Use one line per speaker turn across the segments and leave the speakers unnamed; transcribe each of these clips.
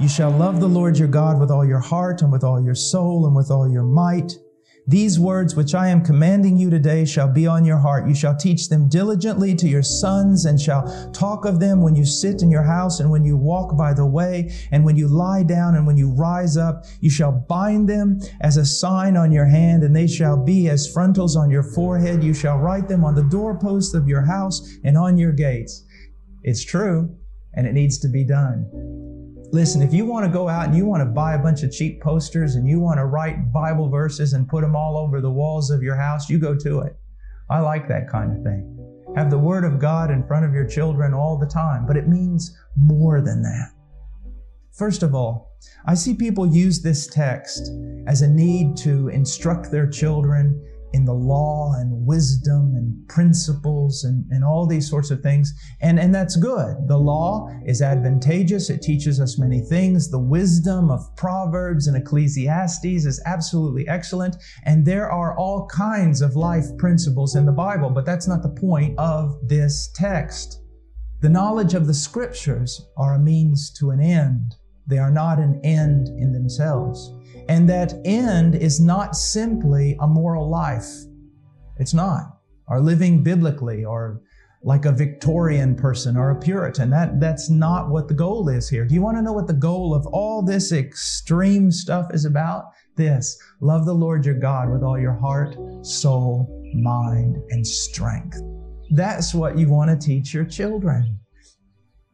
You shall love the Lord your God with all your heart and with all your soul and with all your might. These words which I am commanding you today shall be on your heart. You shall teach them diligently to your sons and shall talk of them when you sit in your house and when you walk by the way and when you lie down and when you rise up. You shall bind them as a sign on your hand, and they shall be as frontals on your forehead. You shall write them on the doorposts of your house and on your gates. It's true, and it needs to be done. Listen, if you want to go out and you want to buy a bunch of cheap posters and you want to write Bible verses and put them all over the walls of your house, you go to it. I like that kind of thing. Have the Word of God in front of your children all the time, but it means more than that. First of all, I see people use this text as a need to instruct their children in the law and wisdom and principles and all these sorts of things. And that's good. The law is advantageous. It teaches us many things. The wisdom of Proverbs and Ecclesiastes is absolutely excellent. And there are all kinds of life principles in the Bible, but that's not the point of this text. The knowledge of the Scriptures are a means to an end. They are not an end in themselves. And that end is not simply a moral life. It's not. Or living biblically, or like a Victorian person or a Puritan. That's not what the goal is here. Do you want to know what the goal of all this extreme stuff is about? This: love the Lord your God with all your heart, soul, mind, and strength. That's what you want to teach your children.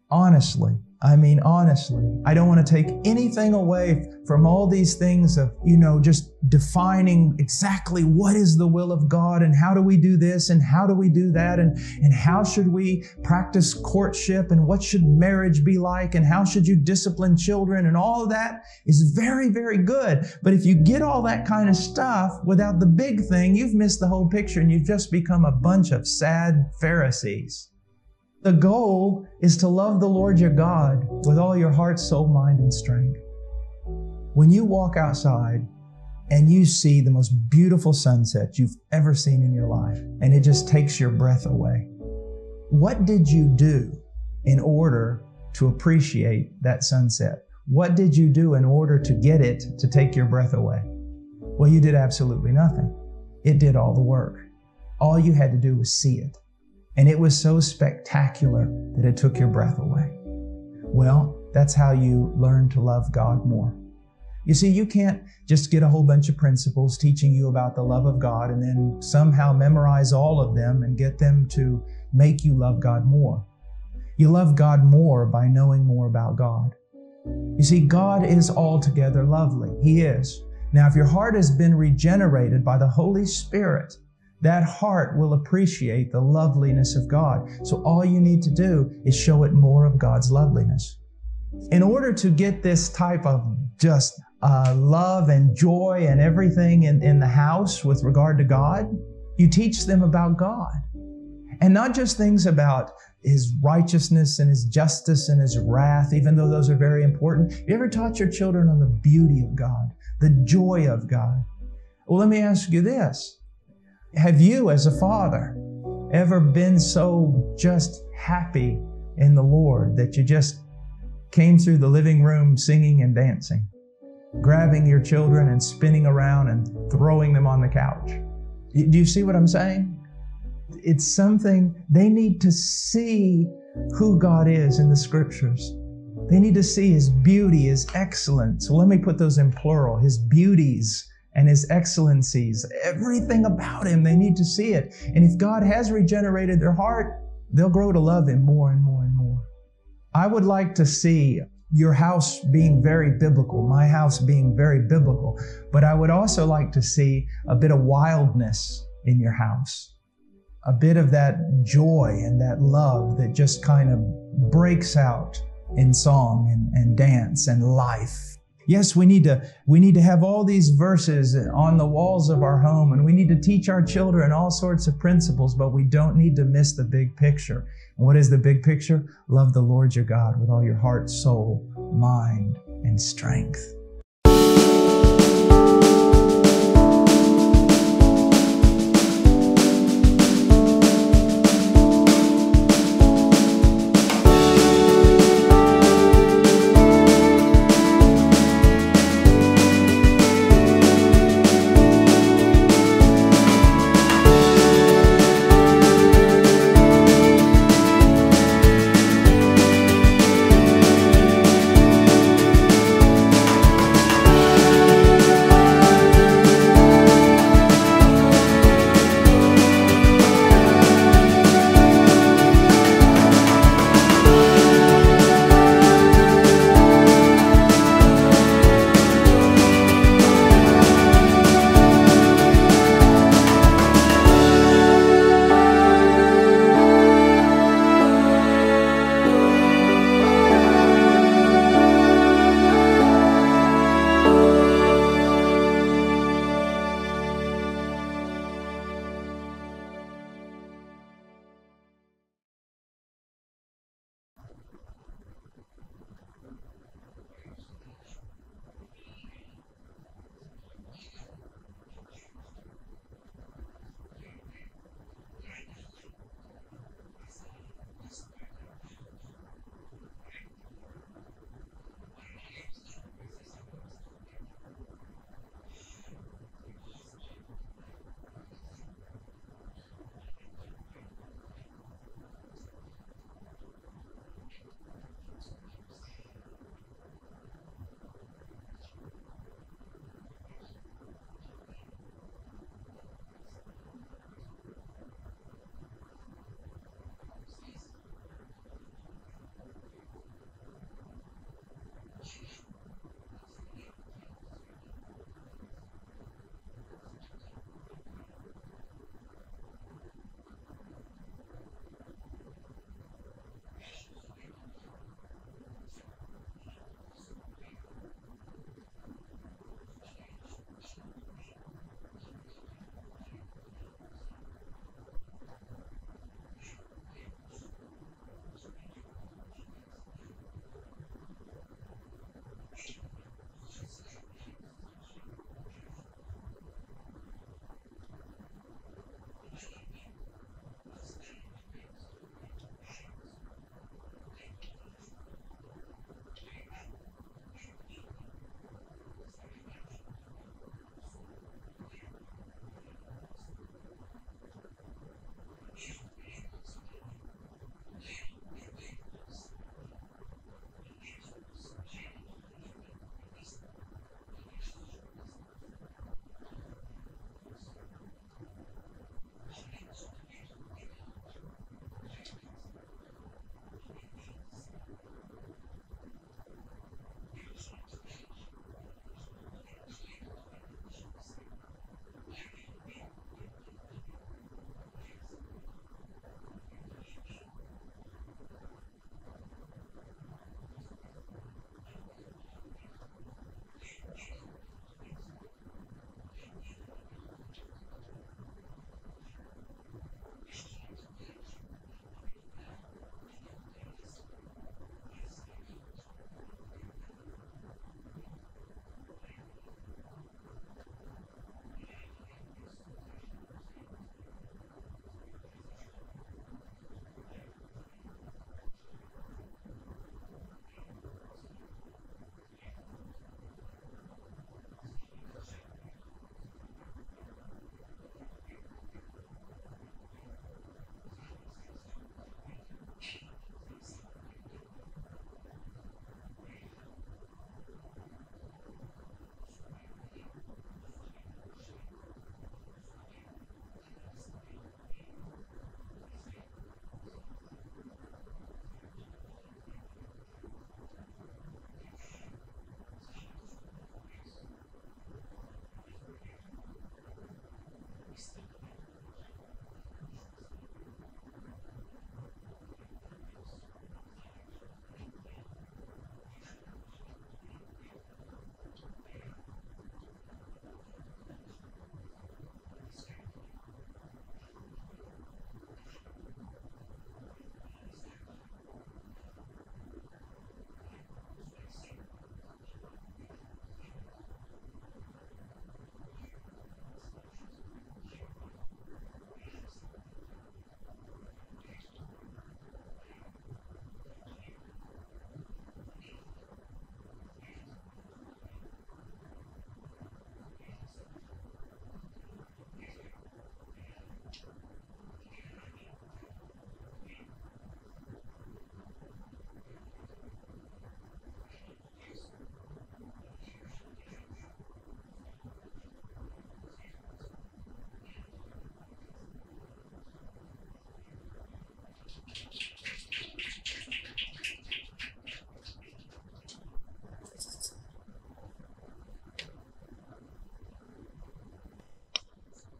Honestly. I don't want to take anything away from all these things of, just defining exactly what is the will of God and how do we do this and how do we do that and how should we practice courtship and what should marriage be like and how should you discipline children, and all of that is very, very good. But if you get all that kind of stuff without the big thing, you've missed the whole picture and you've just become a bunch of sad Pharisees. The goal is to love the Lord your God with all your heart, soul, mind, and strength. When you walk outside and you see the most beautiful sunset you've ever seen in your life, and it just takes your breath away, what did you do in order to appreciate that sunset? What did you do in order to get it to take your breath away? Well, you did absolutely nothing. It did all the work. All you had to do was see it. And it was so spectacular that it took your breath away. Well, that's how you learn to love God more. You see, you can't just get a whole bunch of principles teaching you about the love of God and then somehow memorize all of them and get them to make you love God more. You love God more by knowing more about God. You see, God is altogether lovely. He is. Now, if your heart has been regenerated by the Holy Spirit, that heart will appreciate the loveliness of God. So all you need to do is show it more of God's loveliness. In order to get this type of just love and joy and everything in the house with regard to God, you teach them about God. And not just things about His righteousness and His justice and His wrath, even though those are very important. You ever taught your children on the beauty of God, the joy of God? Well, let me ask you this. Have you, as a father, ever been so just happy in the Lord that you just came through the living room singing and dancing, grabbing your children and spinning around and throwing them on the couch? Do you see what I'm saying? It's something they need to see who God is in the Scriptures. They need to see His beauty, His excellence. So let me put those in plural, His beauties and His excellencies, everything about Him, they need to see it. And if God has regenerated their heart, they'll grow to love Him more and more and more. I would like to see your house being very biblical, my house being very biblical, but I would also like to see a bit of wildness in your house, a bit of that joy and that love that just kind of breaks out in song and dance and life. Yes, we need to have all these verses on the walls of our home, and we need to teach our children all sorts of principles, but we don't need to miss the big picture. And what is the big picture? Love the Lord your God with all your heart, soul, mind, and strength.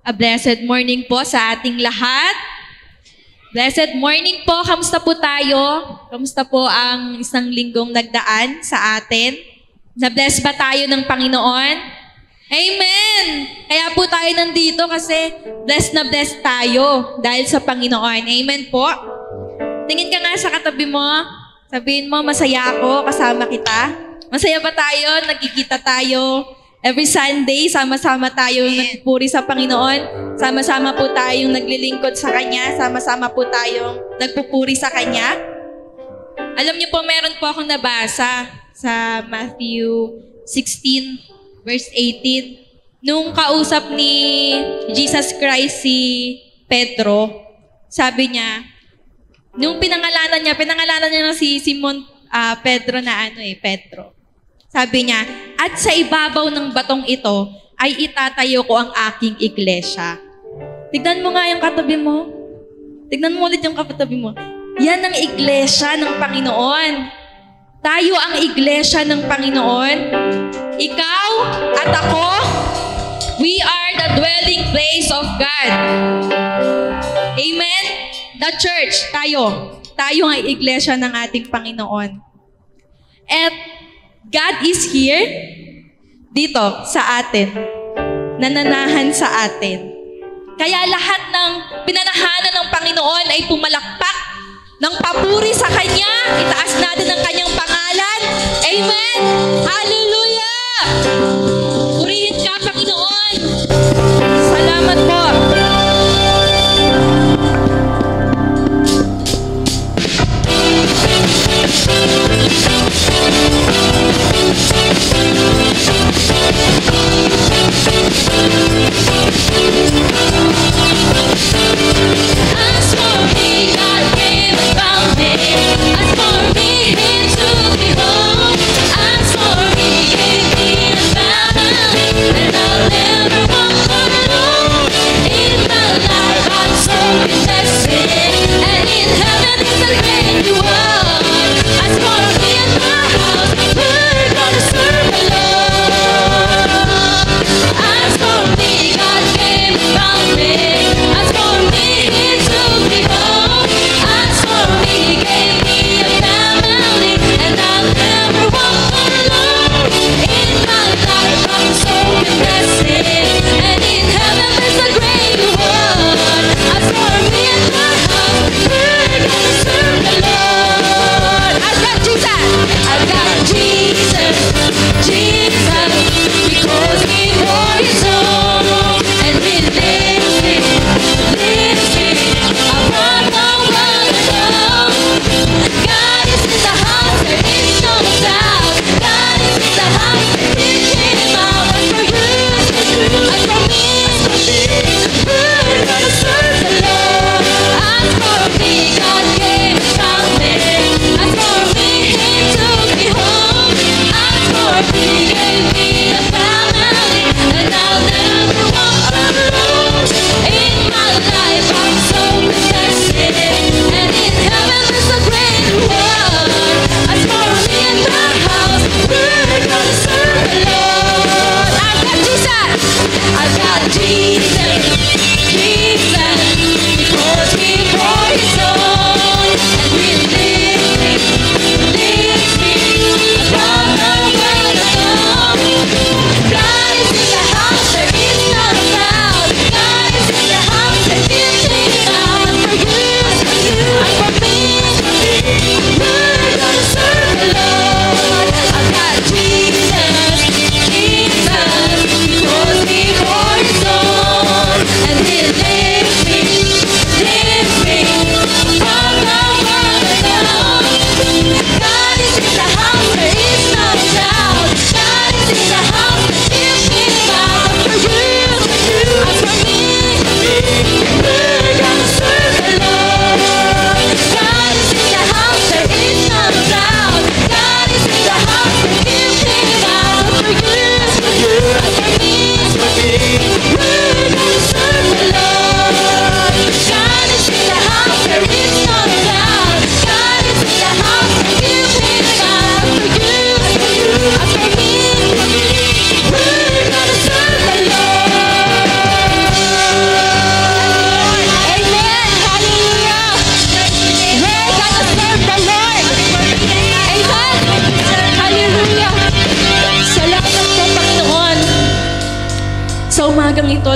A blessed morning po sa ating lahat. Blessed morning po. Kamusta po tayo? Kamusta po ang isang linggong nagdaan sa atin? Na-bless ba tayo ng Panginoon? Amen! Kaya po tayo nandito kasi blessed na blessed tayo dahil sa Panginoon. Amen po. Tingin ka nga sa katabi mo. Sabihin mo, masaya ako, kasama kita. Masaya ba tayo? Nagkikita tayo. Every Sunday, sama-sama tayong nagpupuri sa Panginoon. Sama-sama po tayong naglilingkod sa Kanya. Sama-sama po tayong nagpupuri sa Kanya. Alam niyo po, meron po akong nabasa sa Matthew 16, verse 18. Nung kausap ni Jesus Christ si Pedro, sabi niya, nung pinangalanan niya na si Simon Pedro na Pedro. Sabi niya, at sa ibabaw ng batong ito ay itatayo ko ang aking iglesia. Tignan mo nga yung katabi mo. Tignan mo ulit yung katabi mo. Yan ang iglesia ng Panginoon. Tayo ang iglesia ng Panginoon. Ikaw at ako, we are the dwelling place of God. Amen? The church, tayo. Tayo ang iglesia ng ating Panginoon. At God is here, dito, sa atin. Nananahan sa atin. Kaya lahat ng pinanahanan ng Panginoon ay pumalakpak ng papuri sa Kanya. Itaas natin ang Kanyang pangalan. Amen! Hallelujah! Purihin ka, Panginoon! Salamat po!
As for me, God came and found me. As for me,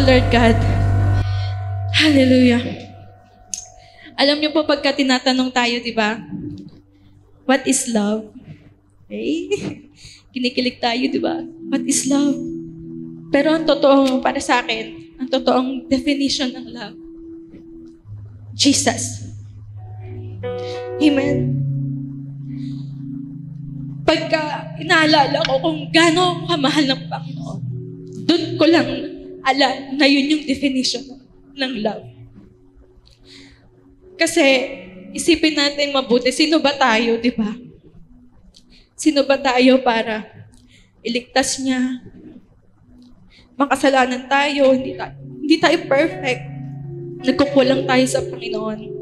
Lord God. Hallelujah. Alam niyo po, pagka tinatanong tayo, di ba? What is love? Okay? Kinikilig tayo, di ba? What is love? Pero ang totoo, para sa akin, ang totoong definition ng love, Jesus. Amen. Pagka inaalala ko kung gaano kamahal ng Panginoon, doon ko lang alam na yun yung definition ng love. Kasi isipin natin mabuti, sino ba tayo, di ba? Sino ba tayo para iligtas niya? Makasalanan tayo, hindi tayo perfect. Nagkukulang tayo sa Panginoon.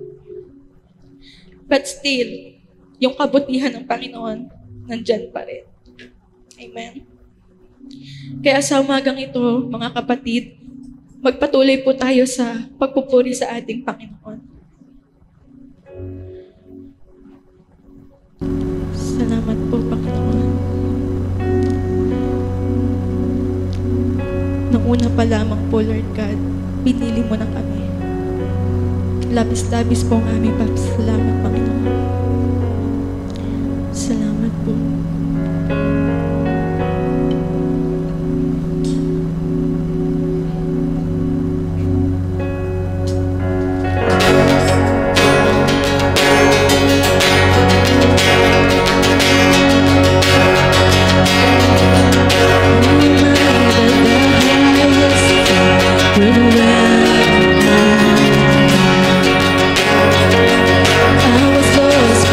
But still, yung kabutihan ng Panginoon, nandyan pa rin. Amen. Kaya sa umagang ito, mga kapatid, magpatuloy po tayo sa pagpupuri sa ating Panginoon. Salamat po, Panginoon. Nung una pa lamang po, Lord God, pinili mo na kami. Labis-labis po ang aming papasalamat, Panginoon. Salamat po.
I was lost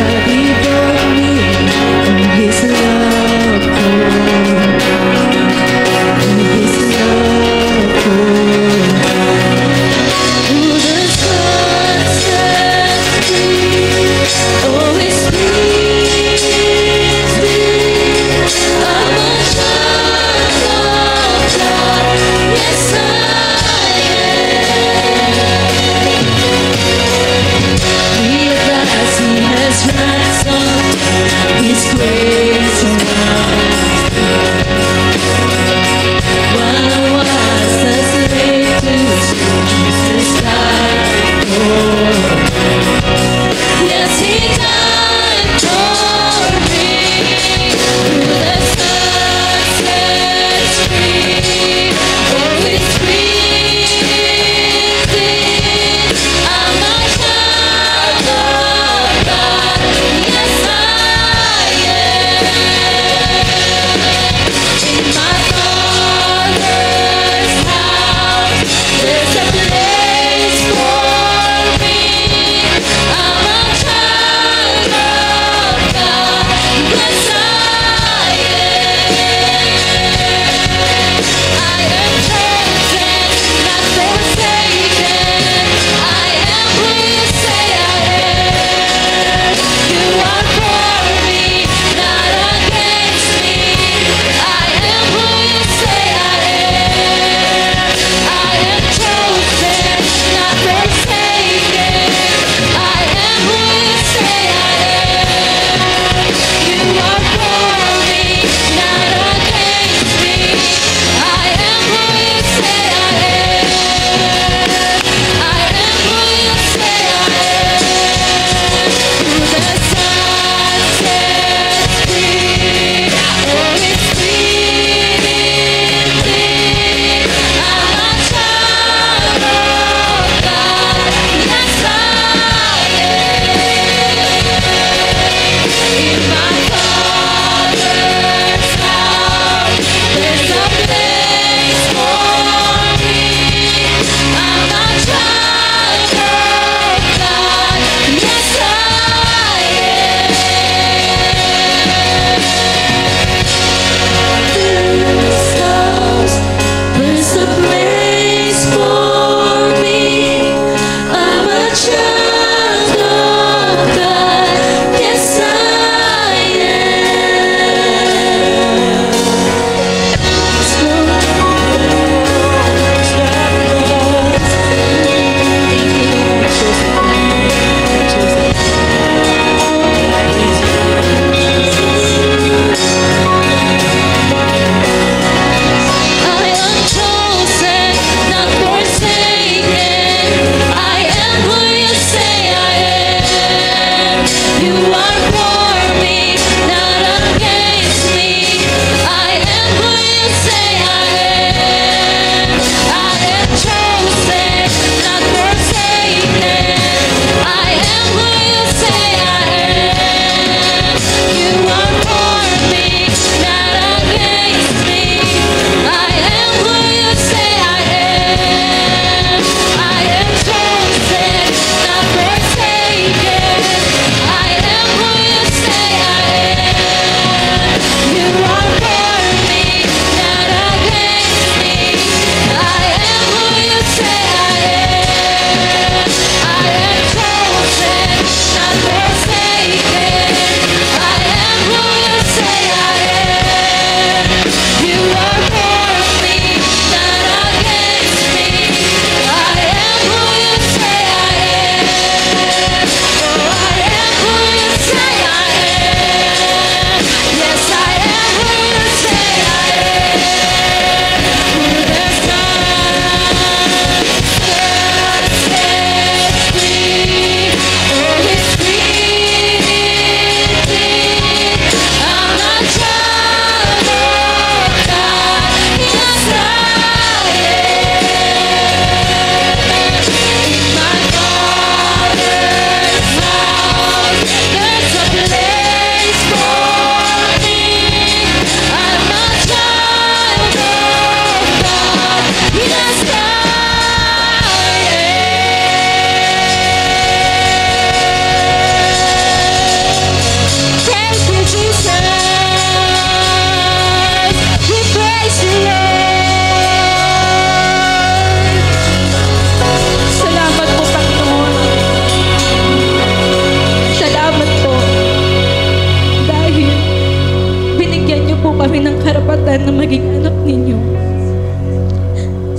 kami ng karapatan na maging anak ninyo.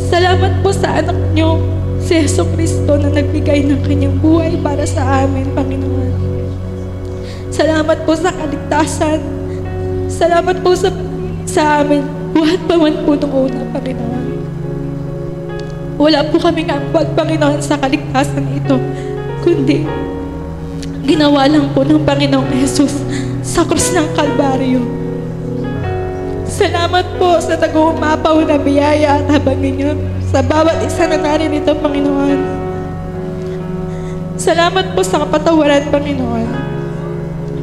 Salamat po sa anak nyo, si Jesucristo, na nagbigay ng kanyang buhay para sa amin, Panginoon. Salamat po sa kaligtasan. Salamat po sa amin. Buhat pa man po nung una, Panginoon. Wala po kaming ambag, Panginoon, sa kaligtasan ito, kundi ginawa lang po ng Panginoong Jesus sa krus ng Kalbaryo. Salamat po sa nag-uumapaw na biyaya at habang ninyo sa bawat isa na naririto, Panginoon. Salamat po sa kapatawaran, Panginoon.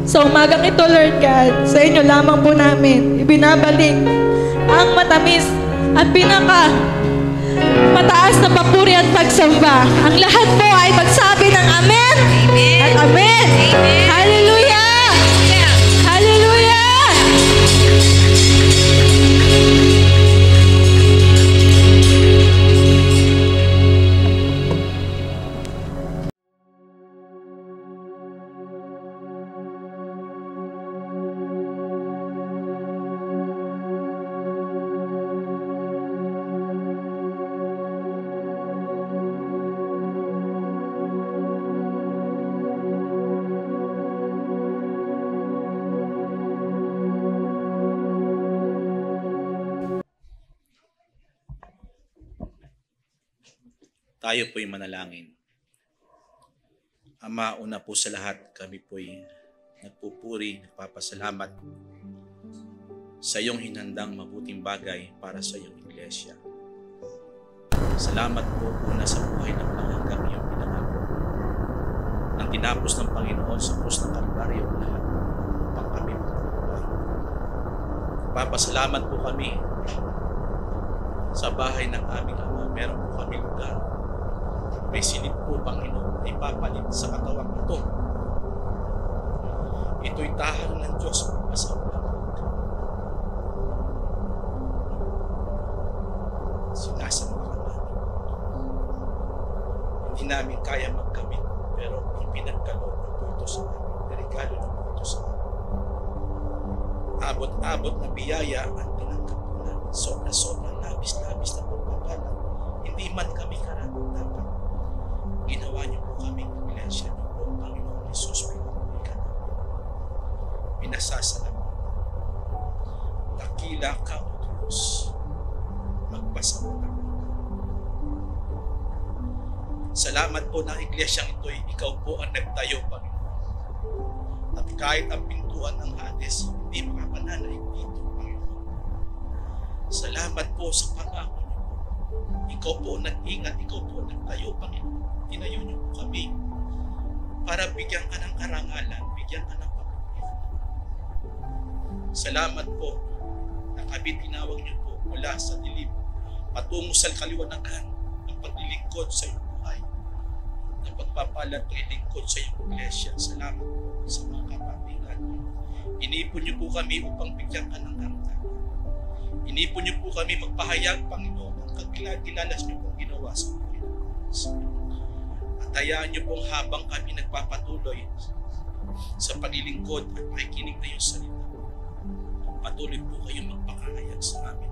Sa umagang ito, Lord God, sa inyo lamang po namin ibinabalik ang matamis at mataas na papuri at pagsamba. Ang lahat po ay magsabi ng Amen, Amen. At Amen. Amen. Hallelujah! Hallelujah!
Tayo po'y manalangin. Ama, una po sa lahat, kami po'y nagpupuri, nagpapasalamat sa iyong hinandang mabuting bagay para sa iyong iglesia. Salamat po una sa buhay ng mga hanggang iyong pinangako. Nang tinapos ng Panginoon sa krus ng Kalbaryo lahat upang kami magpapay. Papasalamat po kami sa bahay ng aming Ama. Meron po kami lugar. May silid po, Panginoon, na ipapalit sa katawang ito. Ito'y tahanan ng Diyos magpasawalang. Sinasamahan namin. Hindi namin kaya magkamit, pero ipinagkaloob na po ito sa amin. Regalo na po ito sa amin. Abot-abot na biyaya ang tinanggap po namin. Sobra-sobrang labis-labis na pagpapala. Hindi man kami karapat-dapat. Ginawa niyo po kami ng iglesia niyo po, Panginoon Jesus, pinapuli ka namin. Pinasasalamat. Dakila ka, O Diyos. Magpasawalang. Salamat po ng iglesyang ito'y ikaw po ang nagtayo, Panginoon. At kahit ang pintuan ng Hades, hindi makapananaig dito, Panginoon. Salamat po sa pangako niyo po. Ikaw po nag-ingat, ikaw po nagtayo, Panginoon. Tinayo niyo po kami para bigyan ka ng karangalan, bigyan ka ng papurihan. Salamat po na kami tinawag niyo po mula sa dilim patungo sa kaliwanagan ng paglilingkod sa iyong buhay, na pagpapalat ng ilingkod sa iyong iglesia. Salamat po sa mga kapatiran. Inipon niyo po kami upang bigyan ka ng karangalan. Inipon niyo po kami magpahayag, Panginoon, ang kagilalas niyo pong ginawa sa buhay ng Panginoon. Tayaan niyo pong habang kami nagpapatuloy sa paglilingkod at pakikinig na iyong salita. Patuloy po kayong magpakahayag sa amin.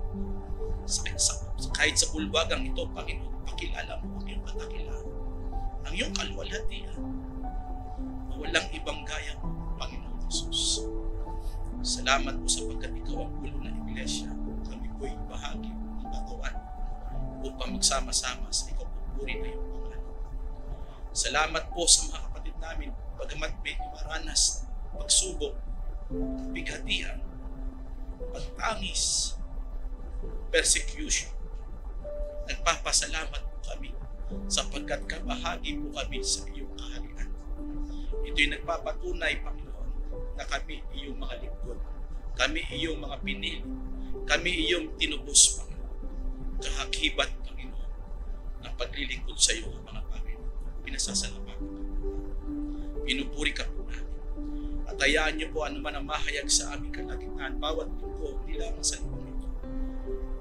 Kahit sa bulwagang ito, Panginoon, pakilala mo ang iyong katakilan, ang iyong kaluwalhatian, na walang ibang gaya mo, Panginoon Jesus. Salamat po sapagkat ikaw ang ulo ng iglesia. Kami po'y bahagi ng katawan upang magsama-sama sa ikaw pupuri na iyong pangalan. Salamat po sa mga kapatid namin, bagamat may maranas, pagsubok, bighatian, pagtangis, persecution. Nagpapasalamat po kami sapagkat kabahagi po kami sa iyong kaharian. Ito'y nagpapatunay, Panginoon, na kami iyong mga lingkod, kami iyong mga pinili, kami iyong tinubos, Panginoon. Kahakibat, Panginoon, na paglilingkod sa iyo, mga pinasasalamatan ka. Pinupuri ka po namin. At hayaan niyo po ano man ang mahayag sa aming kalagitnaan. Bawat linggo, hindi lamang sa linggo ito.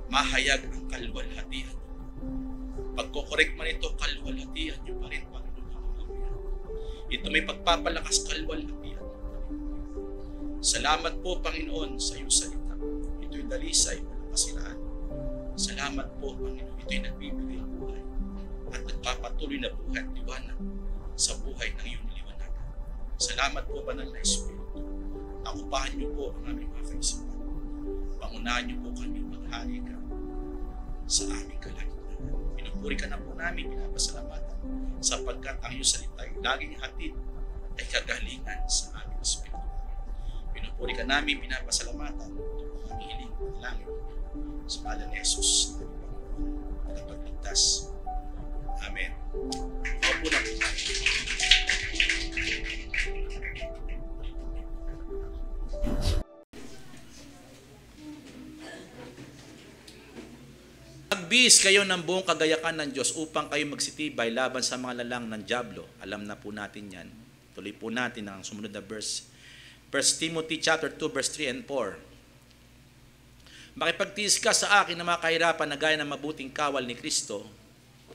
Mahayag ang kaluwalhatian. Pagkokorek man ito, kaluwalhatian niyo pa rin, Panginoon. Ito may pagpapalakas kaluwalhatian. Salamat po, Panginoon, sa iyong salita. dalisay, walang kasiraan. Salamat po, Panginoon, ito'y nagbibigay ng buhay at nagpapatuloy na buhay at liwanag sa buhay ng iyong liwanagan. Salamat po, Banal na Espiritu. Akupahan niyo po ang aming mga kaisipan. Pangunahan niyo po kami maghari ka sa aming kalagitnaan. Pinupuri ka na po namin, pinapasalamatan sapagkat ang iyong salita ay laging hatid ay kagalingan sa aming espiritu. Pinupuri ka namin, pinapasalamatan ito po aming hiling at langit sa ngalan ni Jesus, aming Panginoon, tagapagligtas. Amen. Opo na po tayo. Magbihis kayo ng buong kagayakan ng Diyos upang kayo magsitibay laban sa mga lalang ng dyablo. Alam na po natin yan. Tuloy po natin ang sumunod na verse. 1 Timothy chapter 2 verse 3 and 4. Makipagtiis ka sa akin na mga kahirapan na gaya ng mabuting kawal ni Kristo.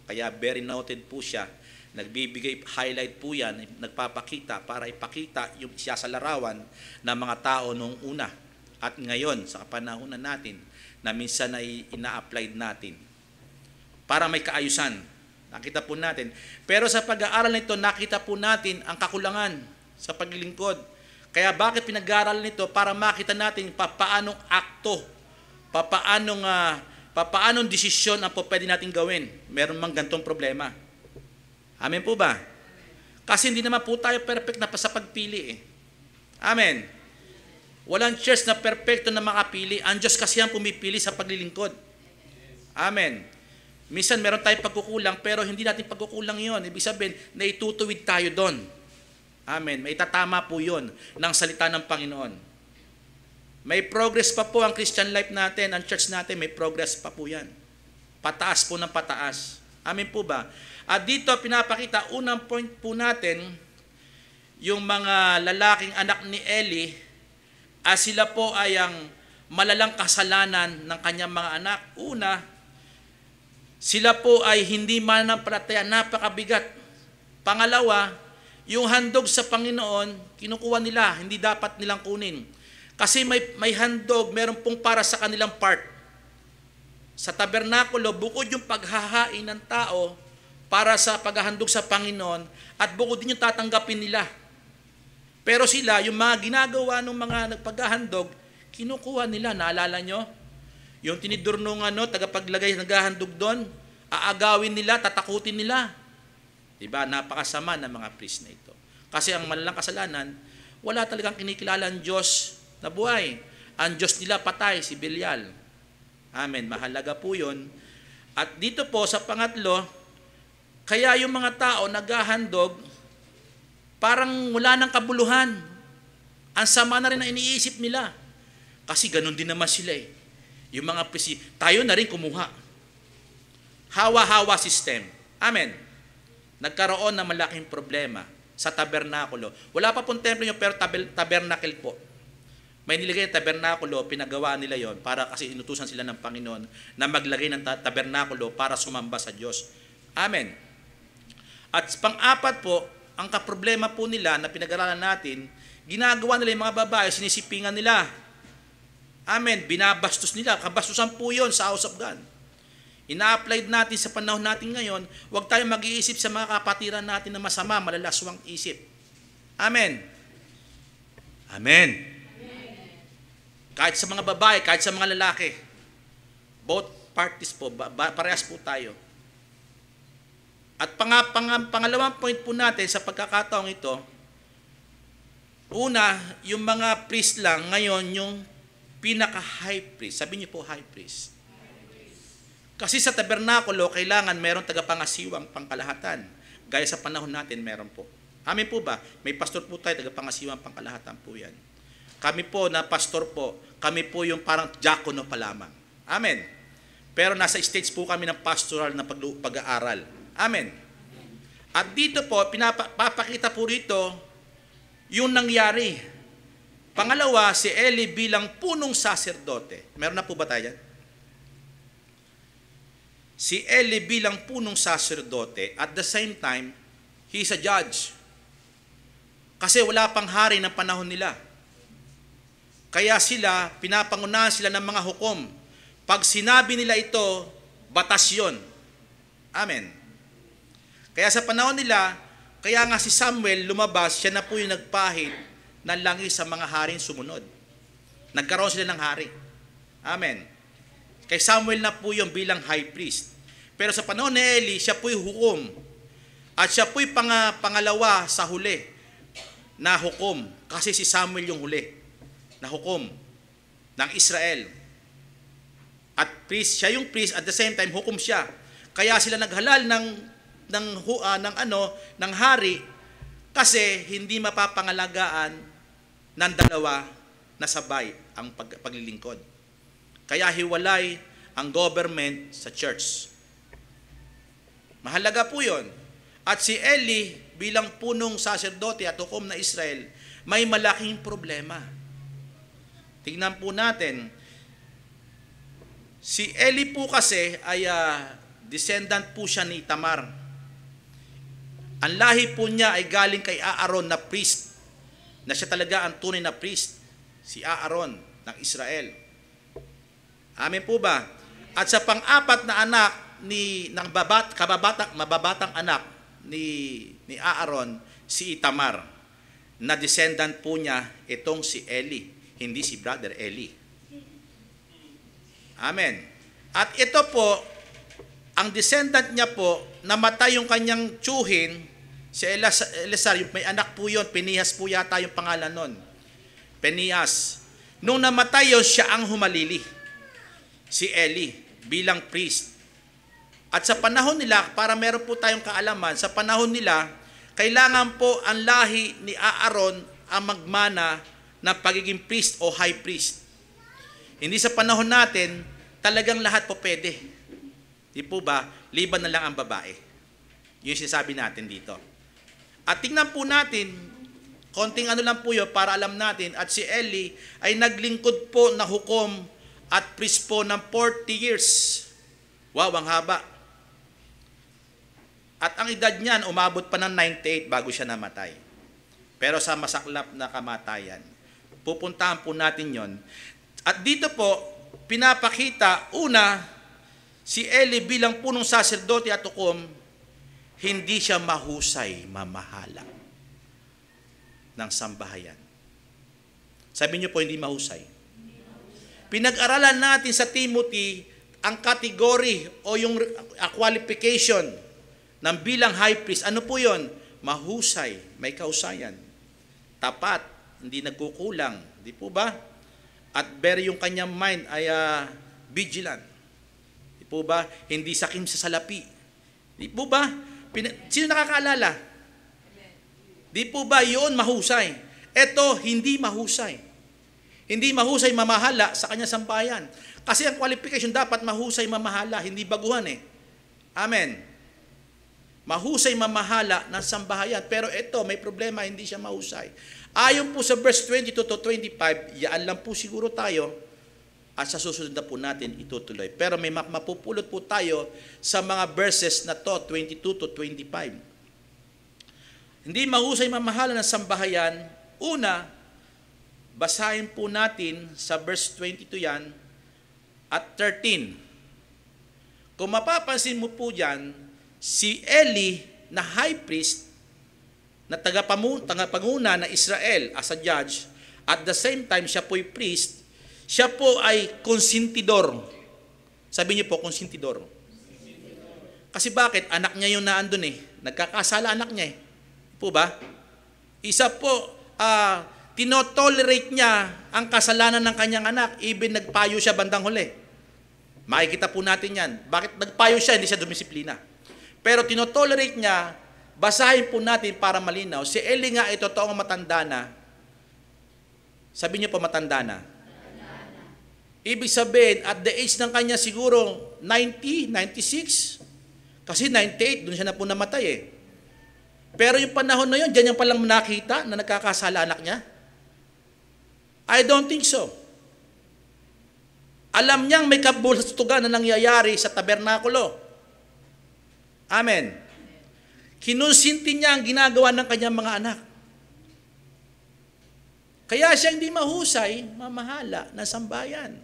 Kaya very noted po siya. Nagbibigay highlight po yan, nagpapakita para ipakita yung siya sa larawan ng mga tao noong una. At ngayon, sa kapanahunan natin, na minsan ay ina-applied natin para may kaayusan. Nakita po natin. Pero sa pag-aaral nito, nakita po natin ang kakulangan sa paglilingkod. Kaya bakit pinag-aaral nito? Para makita natin paanong akto, paanong desisyon ang pwede natin gawin. Meron mang gantong problema. Amen po ba? Kasi hindi naman po tayo perfect na sa pagpili eh. Amen. Walang church na perfecto na makapili. Ang Diyos kasi ang pumipili sa paglilingkod. Amen. Minsan meron tayong pagkukulang pero hindi natin pagkukulang yon. Ibig sabihin, naitutuwid tayo doon. Amen. May tatama po yon ng salita ng Panginoon. May progress pa po ang Christian life natin, ang church natin, may progress pa po yan. Pataas po ng pataas. Amen po ba? At dito pinapakita, unang point po natin, yung mga lalaking anak ni Eli, sila po ay ang malalang kasalanan ng kanyang mga anak. Una, sila po ay hindi mananampalataya, napakabigat. Pangalawa, yung handog sa Panginoon, kinukuha nila, hindi dapat nilang kunin. Kasi may handog, meron pong para sa kanilang part. Sa tabernakulo, bukod yung paghahain ng tao para sa paghahandog sa Panginoon, at bukod din yung tatanggapin nila. Pero sila, yung mga ginagawa ng mga nagpaghahandog, kinukuha nila. Naalala nyo? Yung tinidurnungan, tagapaglagay, naghahandog doon, aagawin nila, tatakutin nila. Diba? Napakasama ng mga priest na ito. Kasi ang malalang kasalanan, wala talagang kinikilala ang Diyos na buhay. Ang Diyos nila patay, si Belial. Amen. Mahalaga po yun. At dito po sa pangatlo, kaya yung mga tao naghahandog, parang wala ng kabuluhan. Ang sama na rin na iniisip nila. Kasi ganun din naman sila eh. Yung mga tayo na rin kumuha. Hawa-hawa system. Amen. Nagkaroon ng malaking problema sa tabernakulo. Wala pa pong templo nyo, pero tabernacle po. May nilagay ng tabernakulo, pinagawa nila yon para kasi inutusan sila ng Panginoon na maglagay ng tabernakulo para sumamba sa Diyos. Amen. At pang-apat po, ang kaproblema po nila na pinag-aralan natin, ginagawa nila yung mga babae, sinisipingan nila. Amen. Binabastos nila. Kabastusan po yun sa House of God. Ina-applied natin sa panahon natin ngayon, huwag tayong mag-iisip sa mga kapatiran natin na masama, malalaswang isip. Amen. Amen. Kahit sa mga babae, kahit sa mga lalaki. Both parties po, parehas po tayo. At pangalawang point po natin sa pagkakataong ito, una, yung mga priest lang, ngayon yung pinaka-high priest. Sabi niyo po high priest. Kasi sa tabernakulo, kailangan merong tagapangasiwang pangkalahatan. Gaya sa panahon natin, meron po. Amin po ba? May pastor po tayo, tagapangasiwang pangkalahatan po yan. Kami po na pastor po, kami po yung parang diakono pa lamang. Amen. Pero nasa stage po kami ng pastoral na pag-aaral. Amen. At dito po, pinapakita po rito yung nangyari. Pangalawa, si Eli bilang punong saserdote. Meron na po ba tayo yan? Si Eli bilang punong saserdote, at the same time, he is a judge. Kasi wala pang hari ng panahon nila. Kaya sila, pinapangunahan sila ng mga hukom. Pag sinabi nila ito, batas yun. Amen. Kaya sa panahon nila, kaya nga si Samuel lumabas, siya na po yung nagpahid ng langis sa mga haring sumunod. Nagkaroon sila ng hari. Amen. Kay Samuel na po yung bilang high priest. Pero sa panahon ni Eli, siya po'y hukom. At siya po'y pangalawa sa huli na hukom. Kasi si Samuel yung huli na hukom ng Israel. At priest, siya yung priest, at the same time, hukom siya. Kaya sila naghalal ng hari kasi hindi mapapangalagaan ng dalawa na sabay ang paglilingkod. Kaya hiwalay ang government sa church. Mahalaga po yun. At si Eli bilang punong saserdote at hukom na Israel, may malaking problema. Tingnan po natin, si Eli po kasi ay descendant po siya ni Tamar. Ang lahi po niya ay galing kay Aaron na priest, na siya talaga ang tunay na priest, si Aaron ng Israel. Amen po ba? At sa pang-apat na anak mababatang anak ni Aaron, si Itamar, na descendant po niya itong si Eli, hindi si brother Eli. Amen. At ito po, ang descendant niya po, namatay yung kanyang tiyuhin, si Eleazar, may anak po yun, Pinehas po yata yung pangalan nun. Pinehas. Nung namatay yun, siya ang humalili. Si Eli, bilang priest. At sa panahon nila, para meron po tayong kaalaman, sa panahon nila, kailangan po ang lahi ni Aaron ang magmana ng pagiging priest o high priest. Hindi sa panahon natin, talagang lahat po pwede. Di po ba? Liban na lang ang babae. Yun yung sinasabi natin dito. At tingnan po natin, konting ano lang po yun para alam natin, at si Eli ay naglingkod po na hukom at priest po ng 40 years. Wow, ang haba. At ang edad niyan, umabot pa ng 98 bago siya namatay. Pero sa masaklap na kamatayan. Pupuntahan po natin yon. At dito po, pinapakita, una, si Eli bilang punong saserdote at hukom, hindi siya mahusay mamahala ng sambahayan. Sabi niyo po, hindi mahusay. Pinag-aralan natin sa Timothy ang category o yung qualification ng bilang high priest. Ano po yon? Mahusay, may kausayan. Tapat, hindi nagkukulang. Di po ba? At very yung kanyang mind ay vigilant. Di po ba? Hindi sakim sa salapi. Di po ba? Sino nakakaalala? Di po ba yun mahusay? Ito, hindi mahusay. Hindi mahusay mamahala sa kanya sambahayan. Kasi ang qualification dapat mahusay mamahala, hindi baguhan eh. Amen. Mahusay mamahala ng sambahayan. Pero ito, may problema, hindi siya mahusay. Ayon po sa verse 22 to 25, yaan lang po siguro tayo at sa susunod na po natin itutuloy. Pero may mapupulot po tayo sa mga verses na to, 22 to 25. Hindi mahusay mamahala ng sambahayan. Una, basahin po natin sa verse 22 yan at 13. Kung mapapansin mo po dyan, si Eli na high priest, na tagapanguna na Israel as a judge, at the same time siya po'y priest, siya po ay konsintidor. Sabi niyo po, konsintidor. Kasi bakit? Anak niya yung naandun eh. Nagkakasala anak niya eh. Po ba? Isa po, tinotolerate niya ang kasalanan ng kanyang anak, even nagpayo siya bandang huli. Makikita po natin yan. Bakit nagpayo siya, hindi siya dumisiplina. Pero tinotolerate niya. Basahin po natin para malinaw. Si Eli nga ay totoong matanda na. Sabi niyo po matanda na. Ibig sabihin, at the age ng kanya siguro 90, 96. Kasi 98, doon siya na po namatay eh. Pero yung panahon na yun, dyan yung palang nakita na nagkakasala anak niya. I don't think so. Alam niyang may kabulustugan na nangyayari sa tabernakulo. Amen. Kinonsinti niya ang ginagawa ng kanyang mga anak. Kaya siya hindi mahusay, mamahala na sambayan.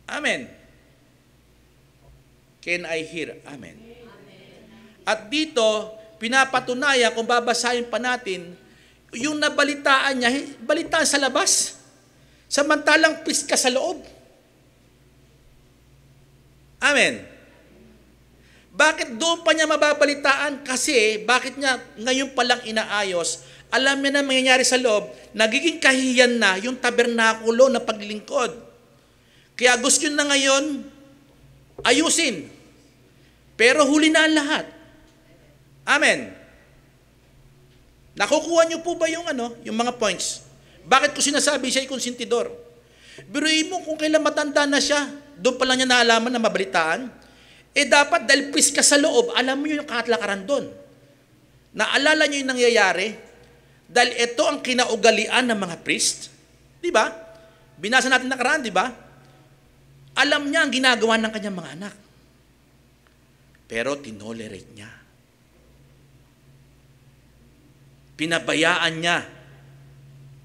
Amen. Can I hear? Amen. At dito, pinapatunayan, kung babasahin pa natin, yung nabalitaan niya, balitaan sa labas. Samantalang priest ka sa loob. Amen. Bakit doon pa niya mababalitaan? Kasi, bakit niya ngayon palang inaayos? Alam niya na mangyayari sa loob, nagiging kahiyan na yung tabernakulo na paglingkod. Kaya gusto niya na ngayon, ayusin. Pero huli na ang lahat. Amen. Nakukuha niyo po ba yung mga points? Bakit ko sinasabi siya ay konsentidor? Biruin mo kung kailan matanda na siya, doon pa lang niya naalaman na mabalitaan, dapat dahil priest ka sa loob, alam mo yung katlakaran doon. Naalala niyo yung nangyayari, dahil ito ang kinaugalian ng mga priest. Di ba? Binasa natin nakaraan, di ba? Alam niya ang ginagawa ng kanyang mga anak. Pero tinolerate niya. Pinabayaan niya.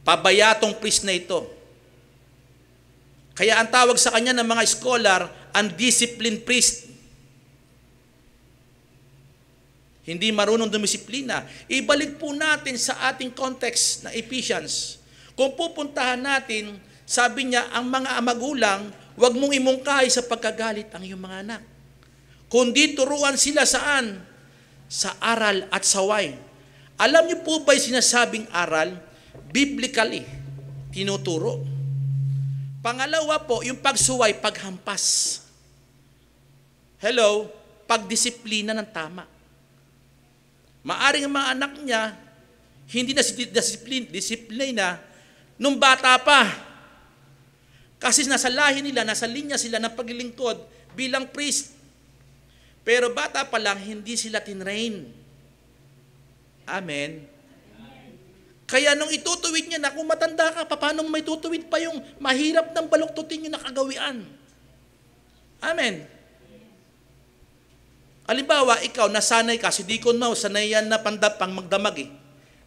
Pabaya tong priest na ito. Kaya ang tawag sa kanya ng mga scholar, undisciplined priest. Hindi marunong dumisiplina. Ibalik po natin sa ating context na Ephesians. Kung pupuntahan natin, sabi niya, ang mga magulang, huwag mong imungkahi sa pagkagalit ang iyong mga anak. Kundi turuan sila saan? Sa aral at saway. Alam niyo po ba yung sinasabing aral? Biblically, tinuturo. Pangalawa po, yung pagsuway, paghampas. Hello? Pagdisiplina ng tama. Maaring ang mga anak niya, hindi na disiplina nung bata pa. Kasi nasa lahi nila, nasa linya sila ng paglilingkod bilang priest. Pero bata pa lang, hindi sila tinrain. Amen. Kaya nung itutuwid niya na, kung matanda ka, paano may tutuwid pa yung mahirap ng baluktutin yung nakagawian? Amen. Halimbawa, ikaw, nasanay ka, si Deacon Mau, sanay yan na pang magdamag eh.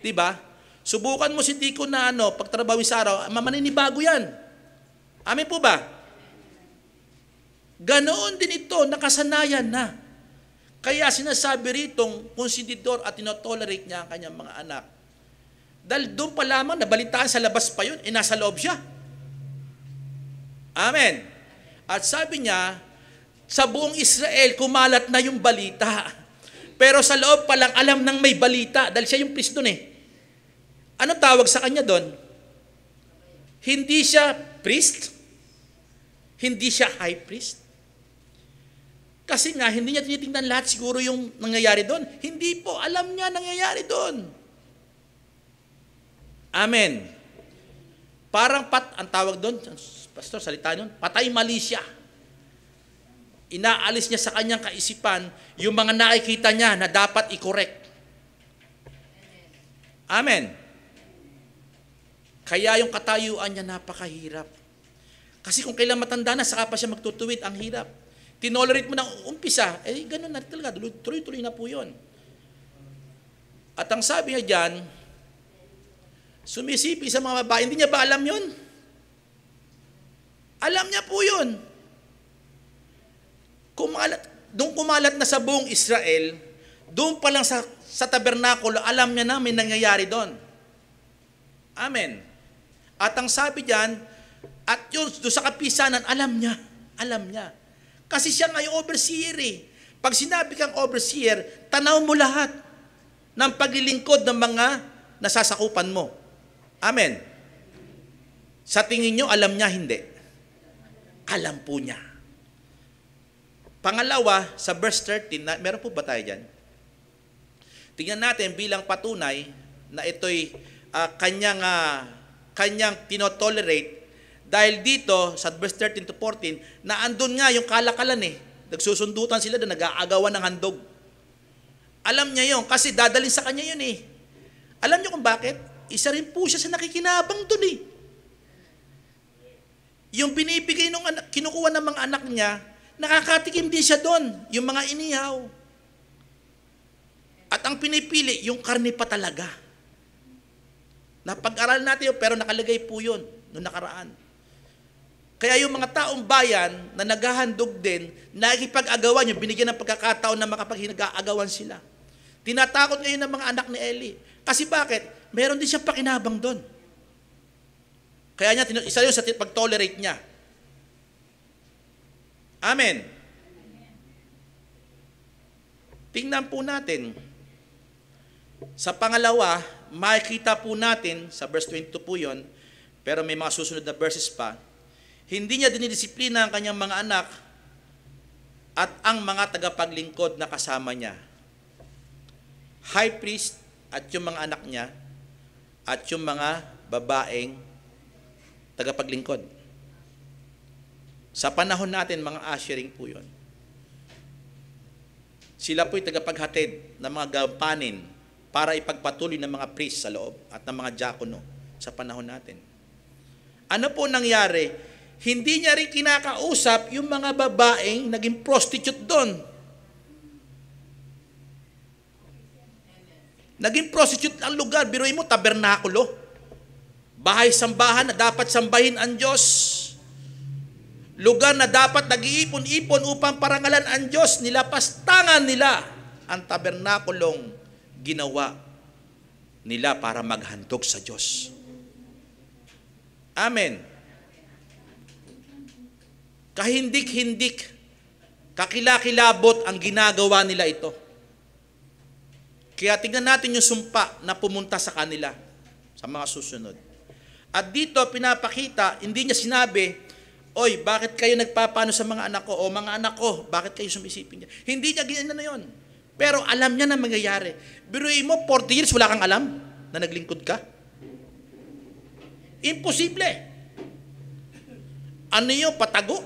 Diba? Subukan mo si Deacon na pagtrabaho sa araw, maninibago yan. Amen po ba? Ganoon din ito, nakasanayan na. Kaya sinasabi ritong konsididor at tinotolerate niya ang kanyang mga anak. Dahil doon pa lamang, nabalitaan sa labas pa yun, nasa loob siya. Amen. At sabi niya, sa buong Israel, kumalat na yung balita. Pero sa loob pa lang, alam nang may balita, dahil siya yung priest doon eh. Ano tawag sa kanya doon? Hindi siya priest. Hindi siya high priest. Kasi nga, hindi niya tinitingnan lahat siguro yung nangyayari doon. Hindi po, alam niya nangyayari doon. Amen. Parang ang tawag doon, pastor, salita doon, patay mali siya. Inaalis niya sa kanyang kaisipan yung mga nakikita niya na dapat i-correct. Amen. Kaya yung katayuan niya napakahirap. Kasi kung kailan matanda na, saka pa siya magtutuwid, ang hirap. Tinolerate mo ng umpisa, ganun na talaga, tuloy-tuloy na po yun. At ang sabi niya dyan, sumisipi sa mga babae, hindi niya ba alam yun? Alam niya po yun. Doon kumalat na sa buong Israel, doon pa lang sa tabernakulo, alam niya na may nangyayari doon. Amen. At ang sabi diyan, at yun, doon sa kapisanan, alam niya. Kasi siya nga yung overseer eh. Pag sinabi kang overseer, tanaw mo lahat ng paglilingkod ng mga nasasakupan mo. Amen. Sa tingin nyo, alam niya, hindi. Alam po niya. Pangalawa, sa verse 13, meron po ba tayo dyan? Tingnan natin bilang patunay na ito'y kanyang tinotolerate. Dahil dito, sa verse 13 to 14, na andun nga yung kalakalan eh. Nagsusundutan sila doon, nag-aagawan ng handog. Alam niya yun, kasi dadalhin sa kanya yun eh. Alam niyo kung bakit? Isa rin po siya sa nakikinabang doon eh. Yung binibigay nung kinukuha ng mga anak niya, nakakatikim din siya doon, yung mga inihaw. At ang pinipili, yung karne pa talaga. Napag-aral natin yun, pero nakalagay po yun noong nakaraan. Kaya yung mga taong bayan na naghahandog din, nakikipag-agawan yung binigyan ng pagkakataon na makapag-agawan sila. Tinatakot ngayon ng mga anak ni Eli. Kasi bakit? Meron din siyang pakinabang doon. Kaya niya, isa yun sa pag-tolerate niya. Amen. Tingnan po natin. Sa pangalawa, makikita po natin, sa verse 22 po yun, pero may mga susunod na verses pa, hindi niya dinidisiplina ang kanyang mga anak at ang mga tagapaglingkod na kasama niya. High priest at yung mga anak niya at yung mga babaeng tagapaglingkod. Sa panahon natin, mga ushering po yun. Sila po'y tagapaghatid ng mga gampanin para ipagpatuloy ng mga priest sa loob at ng mga diakono sa panahon natin. Ano po nangyari? Hindi niya rin kinakausap yung mga babaeng naging prostitute doon. Naging prostitute ang lugar. Biruin mo, tabernakulo. Bahay-sambahan na dapat sambahin ang Diyos. Lugar na dapat nag-iipon-ipon upang parangalan ang Diyos. Nilapastangan nila ang tabernakulong ginawa nila para maghandog sa Diyos. Amen. Kahindik-hindik, kakilakilabot ang ginagawa nila ito. Kaya tingnan natin yung sumpa na pumunta sa kanila sa mga susunod. At dito pinapakita, hindi niya sinabi, oy, bakit kayo nagpapano sa mga anak ko? O mga anak ko, bakit kayo sumisipin niya? Hindi niya ganyan na yun. Pero alam niya na mangyayari. Biruin mo, 40 years wala kang alam na naglingkod ka? Imposible. Ano yun? Patago?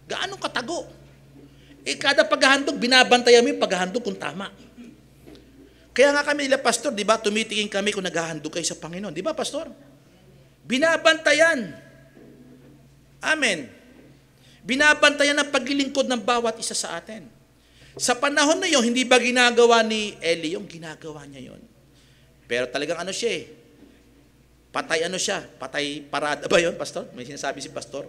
Gaano katago? Kada paghahandog, binabantayan mo yung paghahandog kung tama. Kaya nga kami nila, Pastor, di ba, tumitingin kami kung naghahandog kayo sa Panginoon. Di ba, Pastor? Binabantayan. Amen. Binabantayan ang paglilingkod ng bawat isa sa atin. Sa panahon na yun, hindi ba ginagawa ni Eli yung ginagawa niya yun? Pero talagang ano siya eh. Patay ano siya? Patay parada ba yun, Pastor? May sinasabi si Pastor.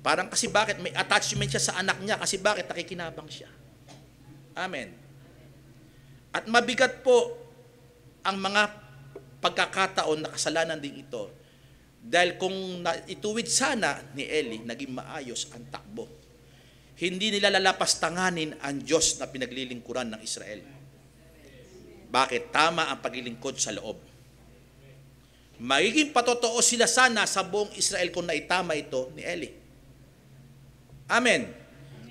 Parang kasi bakit? May attachment siya sa anak niya. Kasi bakit? Nakikinabang siya. Amen. At mabigat po ang mga pagkakataon na kasalanan din ito. Dahil kung ituwid sana ni Eli, naging maayos ang takbo. Hindi nila lalapastanganin ang Diyos na pinaglilingkuran ng Israel. Bakit? Tama ang paglilingkod sa loob. Magiging patotoo sila sana sa buong Israel kung naitama ito ni Eli. Amen.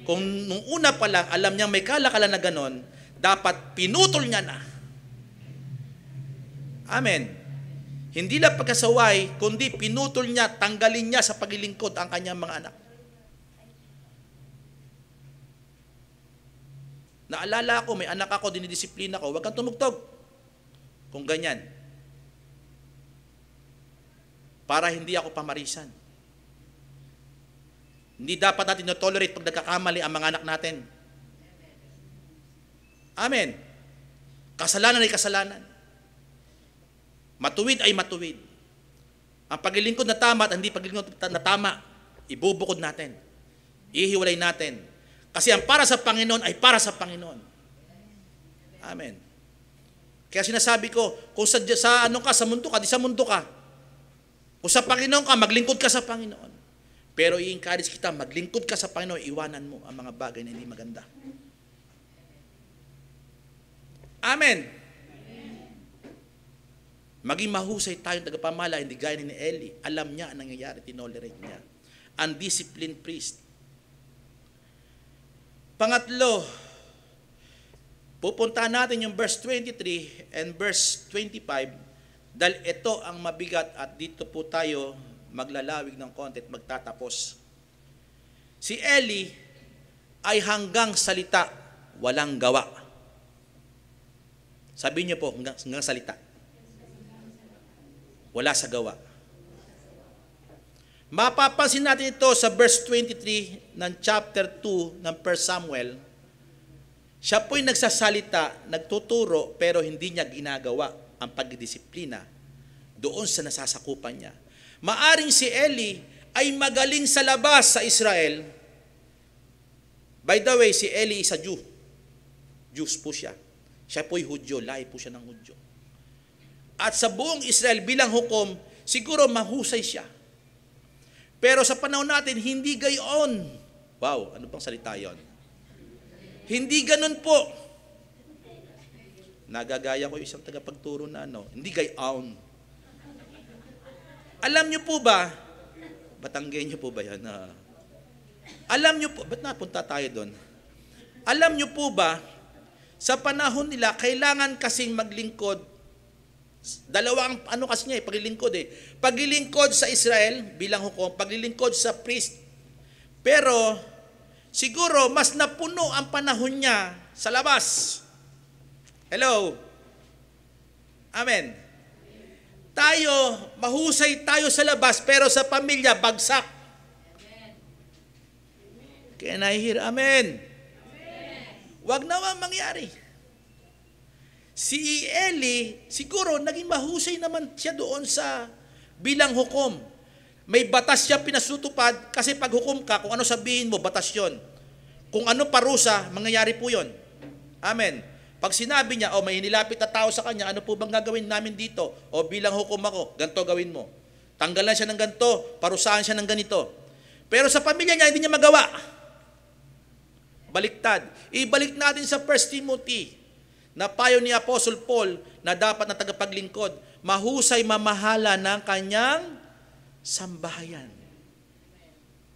Kung nung una pa lang, alam niya may kalakalan na ganon, dapat pinutol niya na. Amen. Hindi lang pagkasaway, kundi pinutol niya, tanggalin niya sa paglilingkod ang kanyang mga anak. Naalala ko, may anak ako, dinidisiplina ko, huwag kang tumugtog. Kung ganyan. Para hindi ako pamarisan. Hindi dapat natin no-tolerate pag nagkakamali ang mga anak natin. Amen. Kasalanan ay kasalanan. Matuwid ay matuwid. Ang paglilingkod na tama at hindi paglilingkod na tama, ibubukod natin. Ihiwalay natin. Kasi ang para sa Panginoon ay para sa Panginoon. Amen. Kaya sinasabi ko, kung sa ano ka, sa mundo ka, di sa mundo ka. Kung sa Panginoon ka, maglingkod ka sa Panginoon. Pero i-encourage kita, maglingkod ka sa Panginoon, iwanan mo ang mga bagay na hindi maganda. Amen. Maging mahusay tayong tagapamala, hindi gaya ni Eli. Alam niya ang nangyayari, tinolerate niya. Undisciplined priest. Pangatlo, pupuntahan natin yung verse 23 and verse 25 dahil ito ang mabigat at dito po tayo maglalawig ng konti at magtatapos. Si Eli ay hanggang salita, walang gawa. Sabihin niyo po, hanggang salita. Wala sa gawa. Mapapansin natin ito sa verse 23 ng chapter 2 ng 1 Samuel. Siya po'y nagsasalita, nagtuturo, pero hindi niya ginagawa ang pagdidisiplina doon sa nasasakupan niya. Maaring si Eli ay magaling sa labas sa Israel. By the way, si Eli is a Jew. Jews po siya. Siya po'y Hudyo, lahi po siya ng Hudyo. At sa buong Israel bilang hukom, siguro mahusay siya. Pero sa panahon natin, hindi gayon. Wow, ano pang salita yon? Hindi ganun po. Nagagaya ko yung isang tagapagturo na hindi gayon. Alam niyo po ba, Batanggen niyo po ba yan? Alam niyo po, ba't napunta tayo doon? Alam niyo po ba, sa panahon nila, kailangan kasing maglingkod. Dalawang kasi niya paglilingkod Paglilingkod sa Israel bilang hukom, paglilingkod sa priest. Pero siguro mas napuno ang panahon niya sa labas. Hello? Amen. Tayo, mahusay tayo sa labas, pero sa pamilya, bagsak. Can I hear amen? Wag naman mangyari. Si Eli, siguro naging mahusay naman siya doon sa bilang hukom. May batas siya pinasutupad kasi pag hukom ka, kung ano sabihin mo, batas yun. Kung ano parusa, mangyayari po yun. Amen. Pag sinabi niya, may nilapit na tao sa kanya, ano po bang gagawin namin dito? Bilang hukom ako, ganito gawin mo. Tanggalan siya ng ganito, parusahan siya ng ganito. Pero sa pamilya niya, hindi niya magawa. Baliktad. Ibalik natin sa 1 Timothy na payo ni Apostle Paul na dapat na tagapaglingkod, mahusay mamahala ng kanyang sambahayan.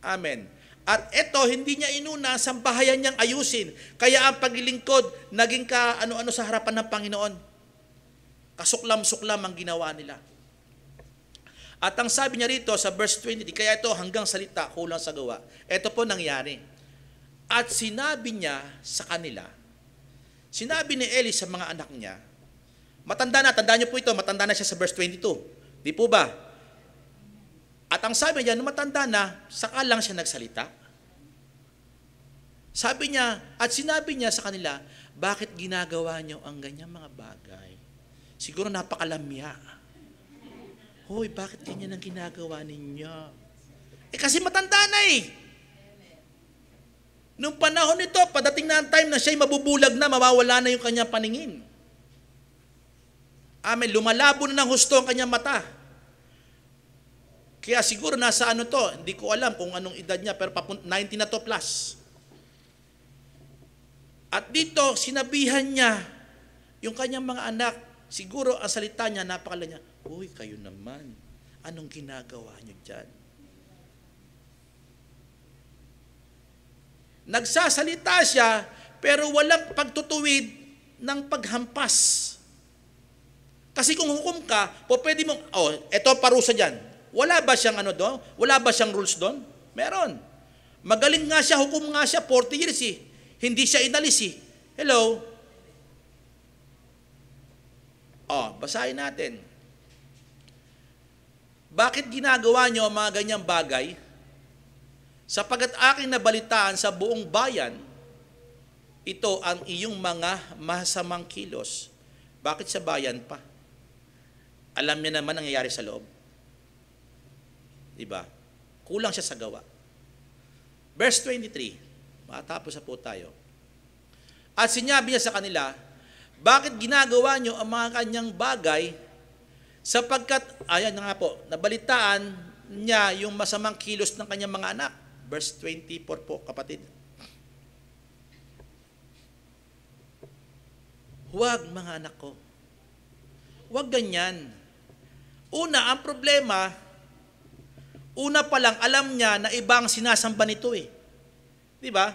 Amen. At ito, hindi niya inuna ang sambahayan niyang ayusin. Kaya ang paglilingkod, naging ano-ano sa harapan ng Panginoon. Kasuklam-suklam ang ginawa nila. At ang sabi niya rito sa verse 20, kaya ito hanggang salita, kulang sa gawa. Ito po nangyari. At sinabi niya sa kanila, sinabi ni Eli sa mga anak niya, matanda na, tandaan niyo po ito, matanda na siya sa verse 22. Di po ba? At ang sabi niya, nung matanda na, saka lang siya nagsalita. Sabi niya, at sinabi niya sa kanila, bakit ginagawa niyo ang ganyang mga bagay? Siguro napakalamya. Hoy, bakit ganyan ang ginagawa ninyo? Kasi matanda na Nung panahon nito, padating na ang time na siya'y mabubulag na, mawawala na yung kanyang paningin. Amen. Lumalabo na ng husto ang kanyang mata. Kaya siguro nasa hindi ko alam kung anong edad niya, pero 90 na to plus. At dito, sinabihan niya yung kanyang mga anak, siguro ang salita niya, napakala niya, uy, kayo naman, anong ginagawa niyo dyan? Nagsasalita siya, pero walang pagtutuwid ng paghampas. Kasi kung hukom ka, pwede mong, eto parusa dyan. Wala ba siyang doon? Wala ba siyang rules doon? Meron. Magaling nga siya, hukom nga siya, 40 years Hindi siya inalis Hello? Basahin natin. Bakit ginagawa niyo ang mga ganyang bagay? Sapagat aking nabalitaan sa buong bayan, ito ang iyong mga masamang kilos. Bakit sa bayan pa? Alam niya naman ang nangyayari sa loob. Diba? Kulang siya sa gawa. Verse 23. Matapos na po tayo. At sinabi niya sa kanila, bakit ginagawa niyo ang mga kanyang bagay? Sapagkat, ayan na nga po, nabalitaan niya yung masamang kilos ng kanyang mga anak. Verse 24 po, kapatid. Huwag, mga anak ko. Huwag ganyan. Una, ang problema, una pa lang, alam niya na ibang sinasamba nito Di ba?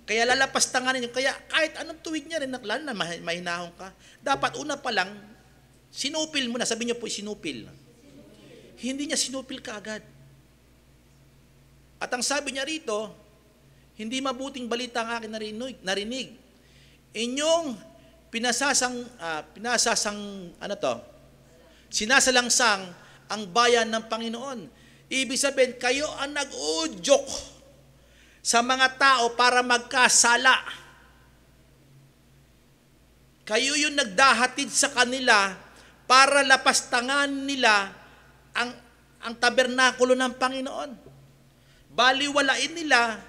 Kaya lalapastangan ninyo. Kaya kahit anong tuwid niya rin, lalo na mahinahon ka, dapat una pa lang, sinupil mo na. Sabi niyo po, sinupil. Hindi niya sinupil ka agad. At ang sabi niya rito, hindi mabuting balita ang akin narinig. Inyong sinasalangsang ang bayan ng Panginoon. Ibig sabihin, kayo ang nag-udyok sa mga tao para magkasala. Kayo yung nagdahatid sa kanila para lapastangan nila ang tabernakulo ng Panginoon. Baliwalain nila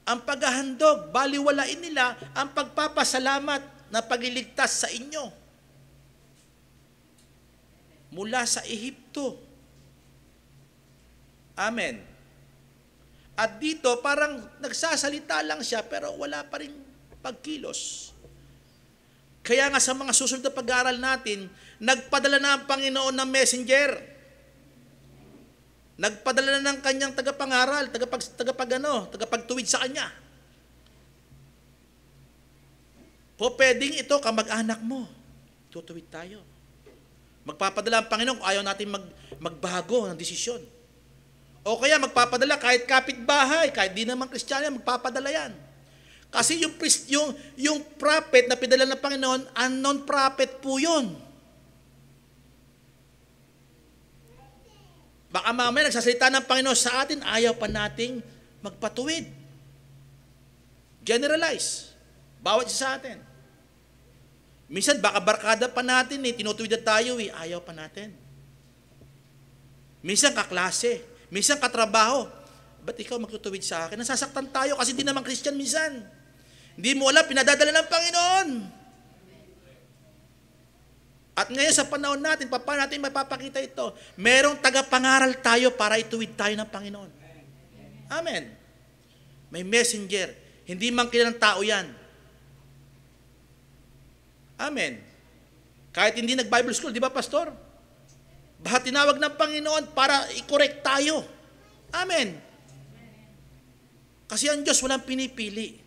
ang paghahandog, baliwalain nila ang pagpapasalamat na pagliligtas sa inyo mula sa Ehipto. Amen. At dito parang nagsasalita lang siya pero wala pa rin pagkilos. Kaya nga sa mga susunod na pag-aaral natin, nagpadala na ang Panginoon ng messenger. Nagpadala na ng kanyang tagapangaral, tagapagtuwid sa kanya. Po pwedeng ito kamag-anak mo. Tutuwid tayo. Magpapadala ang Panginoon kung ayaw natin magbago ng desisyon. O kaya magpapadala kahit kapitbahay, kahit di naman Kristiyano, magpapadala yan. Kasi yung prophet na pinadala ng Panginoon, unknown prophet po yun. Baka mamaya nagsasalita ng Panginoon sa atin, ayaw pa nating magpatuwid. Generalize. Bawat isa sa atin. Minsan baka barkada pa natin, tinutuwid na tayo, ayaw pa natin. Minsan kaklase, minsan katrabaho, ba't ikaw magtutuwid sa akin? Nasasaktan tayo kasi di naman Christian minsan. Hindi mo alam, pinadadala ng Panginoon. At ngayon sa panahon natin, paano natin mapapakita ito? Merong tagapangaral tayo para ituwid tayo ng Panginoon. Amen. May messenger. Hindi man kilalang tao yan. Amen. Kahit hindi nag-Bible school, di ba, Pastor? Baka tinawag ng Panginoon para i-correct tayo. Amen. Kasi ang Diyos walang pinipili.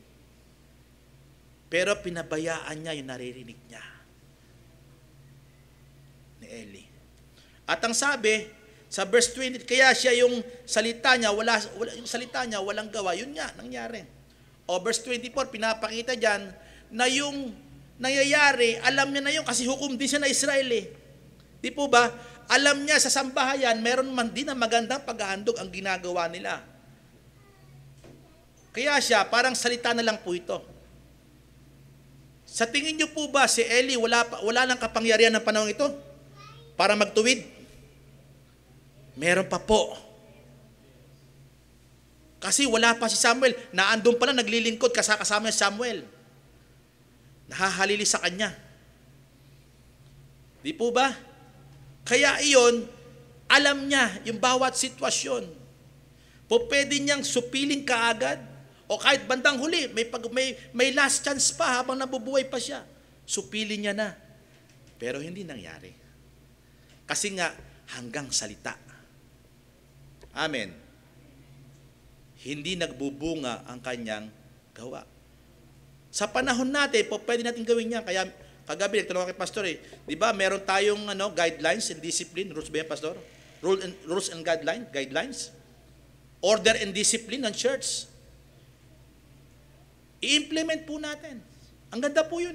Pero pinabayaan niya yung naririnig niya. Ni Eli. At ang sabi, sa verse 20, kaya siya yung salita niya, yung salita niya walang gawa. Yun nga, nangyari. O verse 24, pinapakita dyan na yung nangyayari, alam niya na yun kasi hukom din siya na Israel eh. Di po ba? Alam niya sa sambahayan, meron man din na magandang paghahandog ang ginagawa nila. Kaya siya, parang salita na lang po ito. Sa tingin niyo po ba si Eli wala nang kapangyarihan ng panahon ito para magtuwid? Meron pa po. Kasi wala pa si Samuel. Naandun pa lang naglilingkod kasama si Samuel. Nahahalili sa kanya. Di po ba? Kaya iyon, alam niya yung bawat sitwasyon. Po pwede niyang supiling kaagad o kahit bandang huli, may last chance pa habang nabubuhay pa siya. Supilin niya na. Pero hindi nangyari. Kasi nga, hanggang salita. Amen. Hindi nagbubunga ang kanyang gawa. Sa panahon natin, po pwede natin gawin yan. Kaya kagabi, nagtanong kay Pastor di ba meron tayong guidelines and discipline. Rules ba yan, Pastor? Rules and guidelines. Order and discipline ng church. I-implement po natin. Ang ganda po yun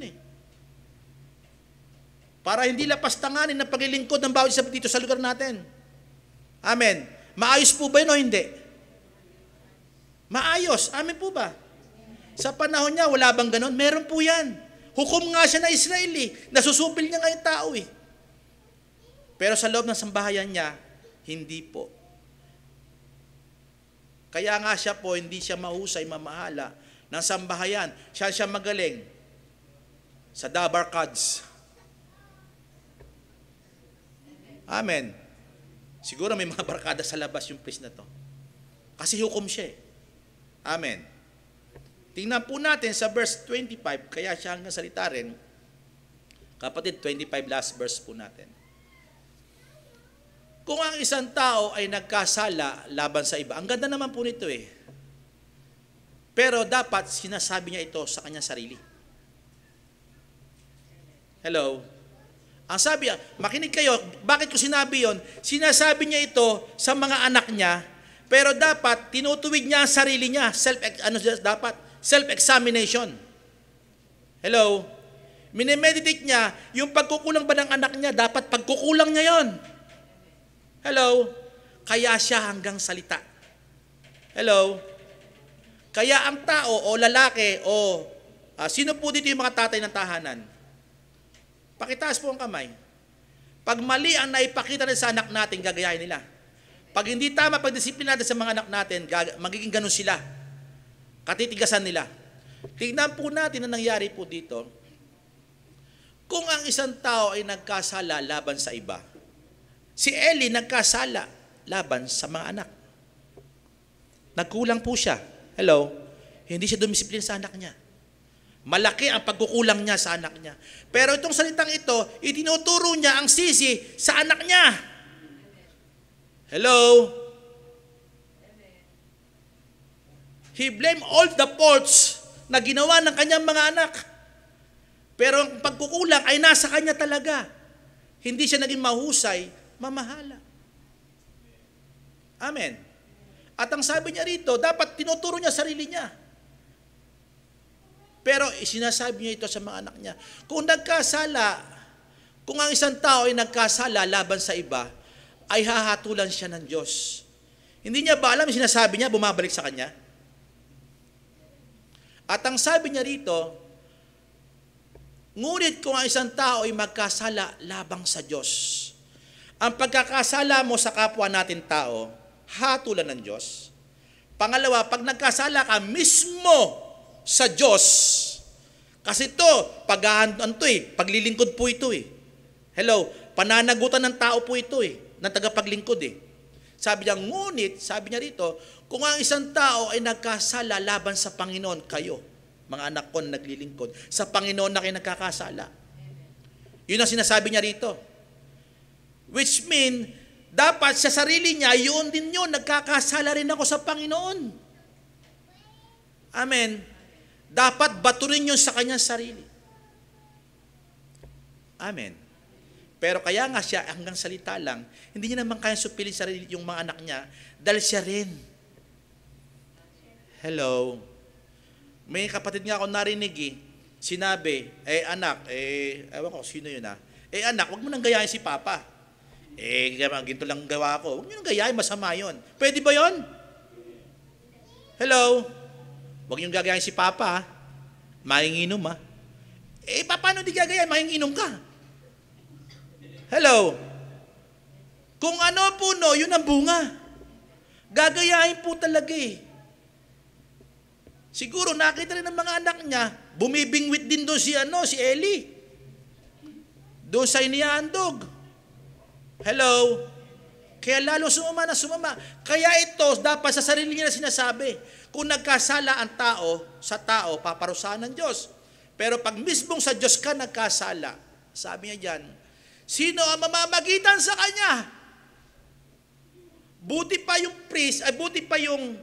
Para hindi lapastanganin ng paglilingkod ng bawat isa dito sa lugar natin. Amen. Maayos po ba yun o hindi? Maayos. Amen po ba? Sa panahon niya, wala bang ganon? Meron po yan. Hukom nga siya na Israel Nasusupil niya nga yung tao Pero sa loob ng sambahayan niya, hindi po. Kaya nga siya po, hindi siya mahusay, mamahala ng sambahayan. Siya magaling sa Dabarkads. Amen. Siguro may mga barkada sa labas yung place na to. Kasi hukom siya Amen. Tingnan po natin sa verse 25, kaya siya hanggang salita rin. Kapatid, 25 last verse po natin. Kung ang isang tao ay nagkasala laban sa iba, ang ganda naman po nito Pero dapat sinasabi niya ito sa kanyang sarili. Hello? Ang sabi, makinig kayo, bakit ko sinabi yon? Sinasabi niya ito sa mga anak niya, pero dapat tinutuwid niya ang sarili niya. Self-examination. Hello? Minemeditate niya, yung pagkukulang ba ng anak niya, dapat pagkukulang niya yon. Hello? Kaya siya hanggang salita. Hello? Kaya ang tao o lalaki o sino po dito yung mga tatay ng tahanan? Pakitaas po ang kamay. Pag mali ang naipakita nila sa anak natin, gagayahin nila. Pag hindi tama pagdisiplina natin sa mga anak natin, magiging ganun sila. Katitigasan nila. Tingnan po natin ang nangyari po dito. Kung ang isang tao ay nagkasala laban sa iba, si Eli nagkasala laban sa mga anak. Nagkulang po siya. Hello? Hindi siya dumisiplina sa anak niya. Malaki ang pagkukulang niya sa anak niya. Pero itong salitang ito, itinuturo niya ang sisi sa anak niya. Hello? He blamed all the faults na ginawa ng kanyang mga anak. Pero ang pagkukulang ay nasa kanya talaga. Hindi siya naging mahusay, mamahala. Amen. At ang sabi niya rito, dapat tinuturo niya sarili niya. Pero sinasabi niya ito sa mga anak niya. Kung ang isang tao ay nagkasala laban sa iba, ay hahatulan siya ng Diyos. Hindi niya ba alam, sinasabi niya, bumabalik sa kanya? At ang sabi niya rito, ngunit kung ang isang tao ay magkasala labang sa Diyos, ang pagkakasala mo sa kapwa natin tao, hatulan ng Diyos. Pangalawa, pag nagkasala ka mismo sa Diyos, kasi ito, paglilingkod po ito eh. Hello, pananagutan ng tao po ito eh, ng tagapaglingkod eh. Sabi niya, ngunit, sabi niya rito, kung ang isang tao ay nagkasala laban sa Panginoon, kayo, mga anak ko na naglilingkod, sa Panginoon na kayo nagkakasala. Yun ang sinasabi niya rito. Which mean, dapat sa sarili niya, yun din yun, nagkakasala rin ako sa Panginoon. Amen. Dapat baturin yun sa kanyang sarili. Amen. Pero kaya nga siya, hanggang salita lang, hindi niya naman kaya supilin sarili yung mga anak niya, dahil siya rin. Hello. May kapatid nga ako narinig sinabi, anak, ewan ko, sino yun anak, wag mo nang gayahin si Papa. Ginto lang gawa ko. Huwag nyo nang gayahin, masama yun. Pwede ba yun? Hello? Huwag nyo gagayahin si Papa, mahinginom paano di gagayahin, mahinginom ka? Hello? Kung ano puno, yun ang bunga. Gagayahin po talaga Siguro nakita rin ng mga anak niya, bumibingwit din doon si Eli. Doon sa inihandog. Hello? Kaya lalo sumama. Kaya ito, dapat sa sarili niya na sinasabi, kung nagkasala ang tao, sa tao, paparusahan ng Diyos. Pero pag mismong sa Diyos ka nagkasala, sabi niya dyan, sino ang mamamagitan sa Kanya? Buti pa yung priest, buti pa yung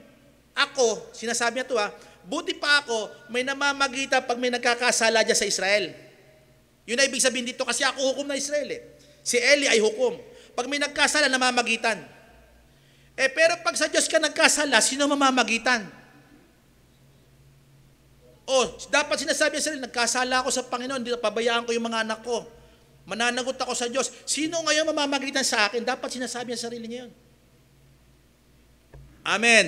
ako, sinasabi niya ito buti pa ako, may namamagitan pag may nagkakasala dyan sa Israel. Yun ay ibig sabihin dito, kasi ako hukom na Israel Si Eli ay hukom. Pag may nagkasala, namamagitan. Pero pag sa Diyos ka nagkasala, sino mamamagitan? Dapat sinasabi sa sarili, nagkasala ako sa Panginoon, hindi pabayaan ko yung mga anak ko. Mananagot ako sa Diyos. Sino ngayon mamamagitan sa akin? Dapat sinasabi sa sarili niya yun. Amen.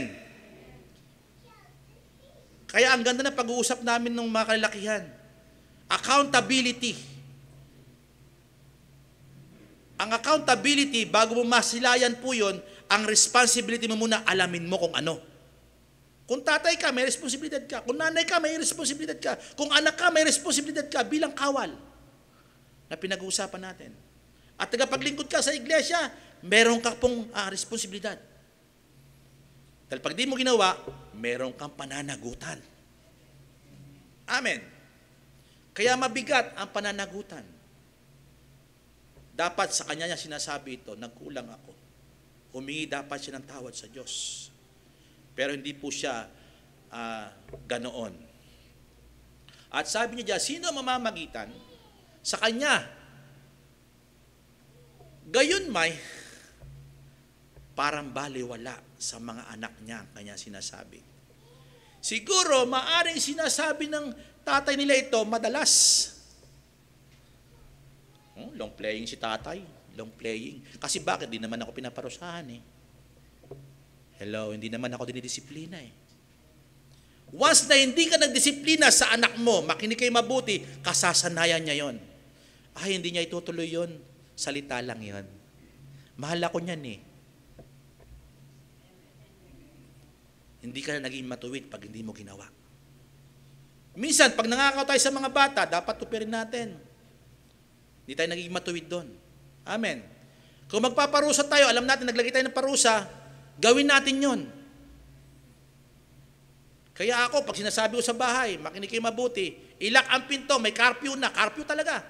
Kaya ang ganda ng pag-uusap namin ng mga kalalakihan. Accountability. Ang accountability, bago mo masilayan po yun, ang responsibility mo muna, alamin mo kung ano. Kung tatay ka, may responsibilidad ka. Kung nanay ka, may responsibilidad ka. Kung anak ka, may responsibilidad ka bilang kawal na pinag-uusapan natin. At tagapaglingkod ka sa iglesia, meron ka pong responsibilidad. Dahil pag di mo ginawa, meron kang pananagutan. Amen. Kaya mabigat ang pananagutan. Dapat sa kanya niya sinasabi ito, nagkulang ako. Humingi dapat siya ng tawad sa Diyos. Pero hindi po siya ganoon. At sabi niya, sino mamamagitan? Sa kanya. Gayon may, parang baliwala sa mga anak niya ang kanya sinasabi. Siguro, maaring sinasabi ng tatay nila ito madalas. Long playing si tatay. Long playing. Kasi bakit? Di naman ako pinaparusahan Hello, hindi naman ako dinidisiplina Once na hindi ka nagdisiplina sa anak mo, makinig kayo mabuti, kasasanayan niya yon. Hindi niya itutuloy yon. Salita lang yon. Mahal ako niyan eh. Hindi ka na naging matuwid pag hindi mo ginawa. Minsan, pag nangakaw tayo sa mga bata, dapat tupirin natin. Hindi tayo naging matuwid doon. Amen. Kung magpaparusa tayo, alam natin, naglagay tayo ng parusa, gawin natin yon. Kaya ako, pag sinasabi ko sa bahay, makinig kayo mabuti, ilak ang pinto, may curfew na, curfew talaga.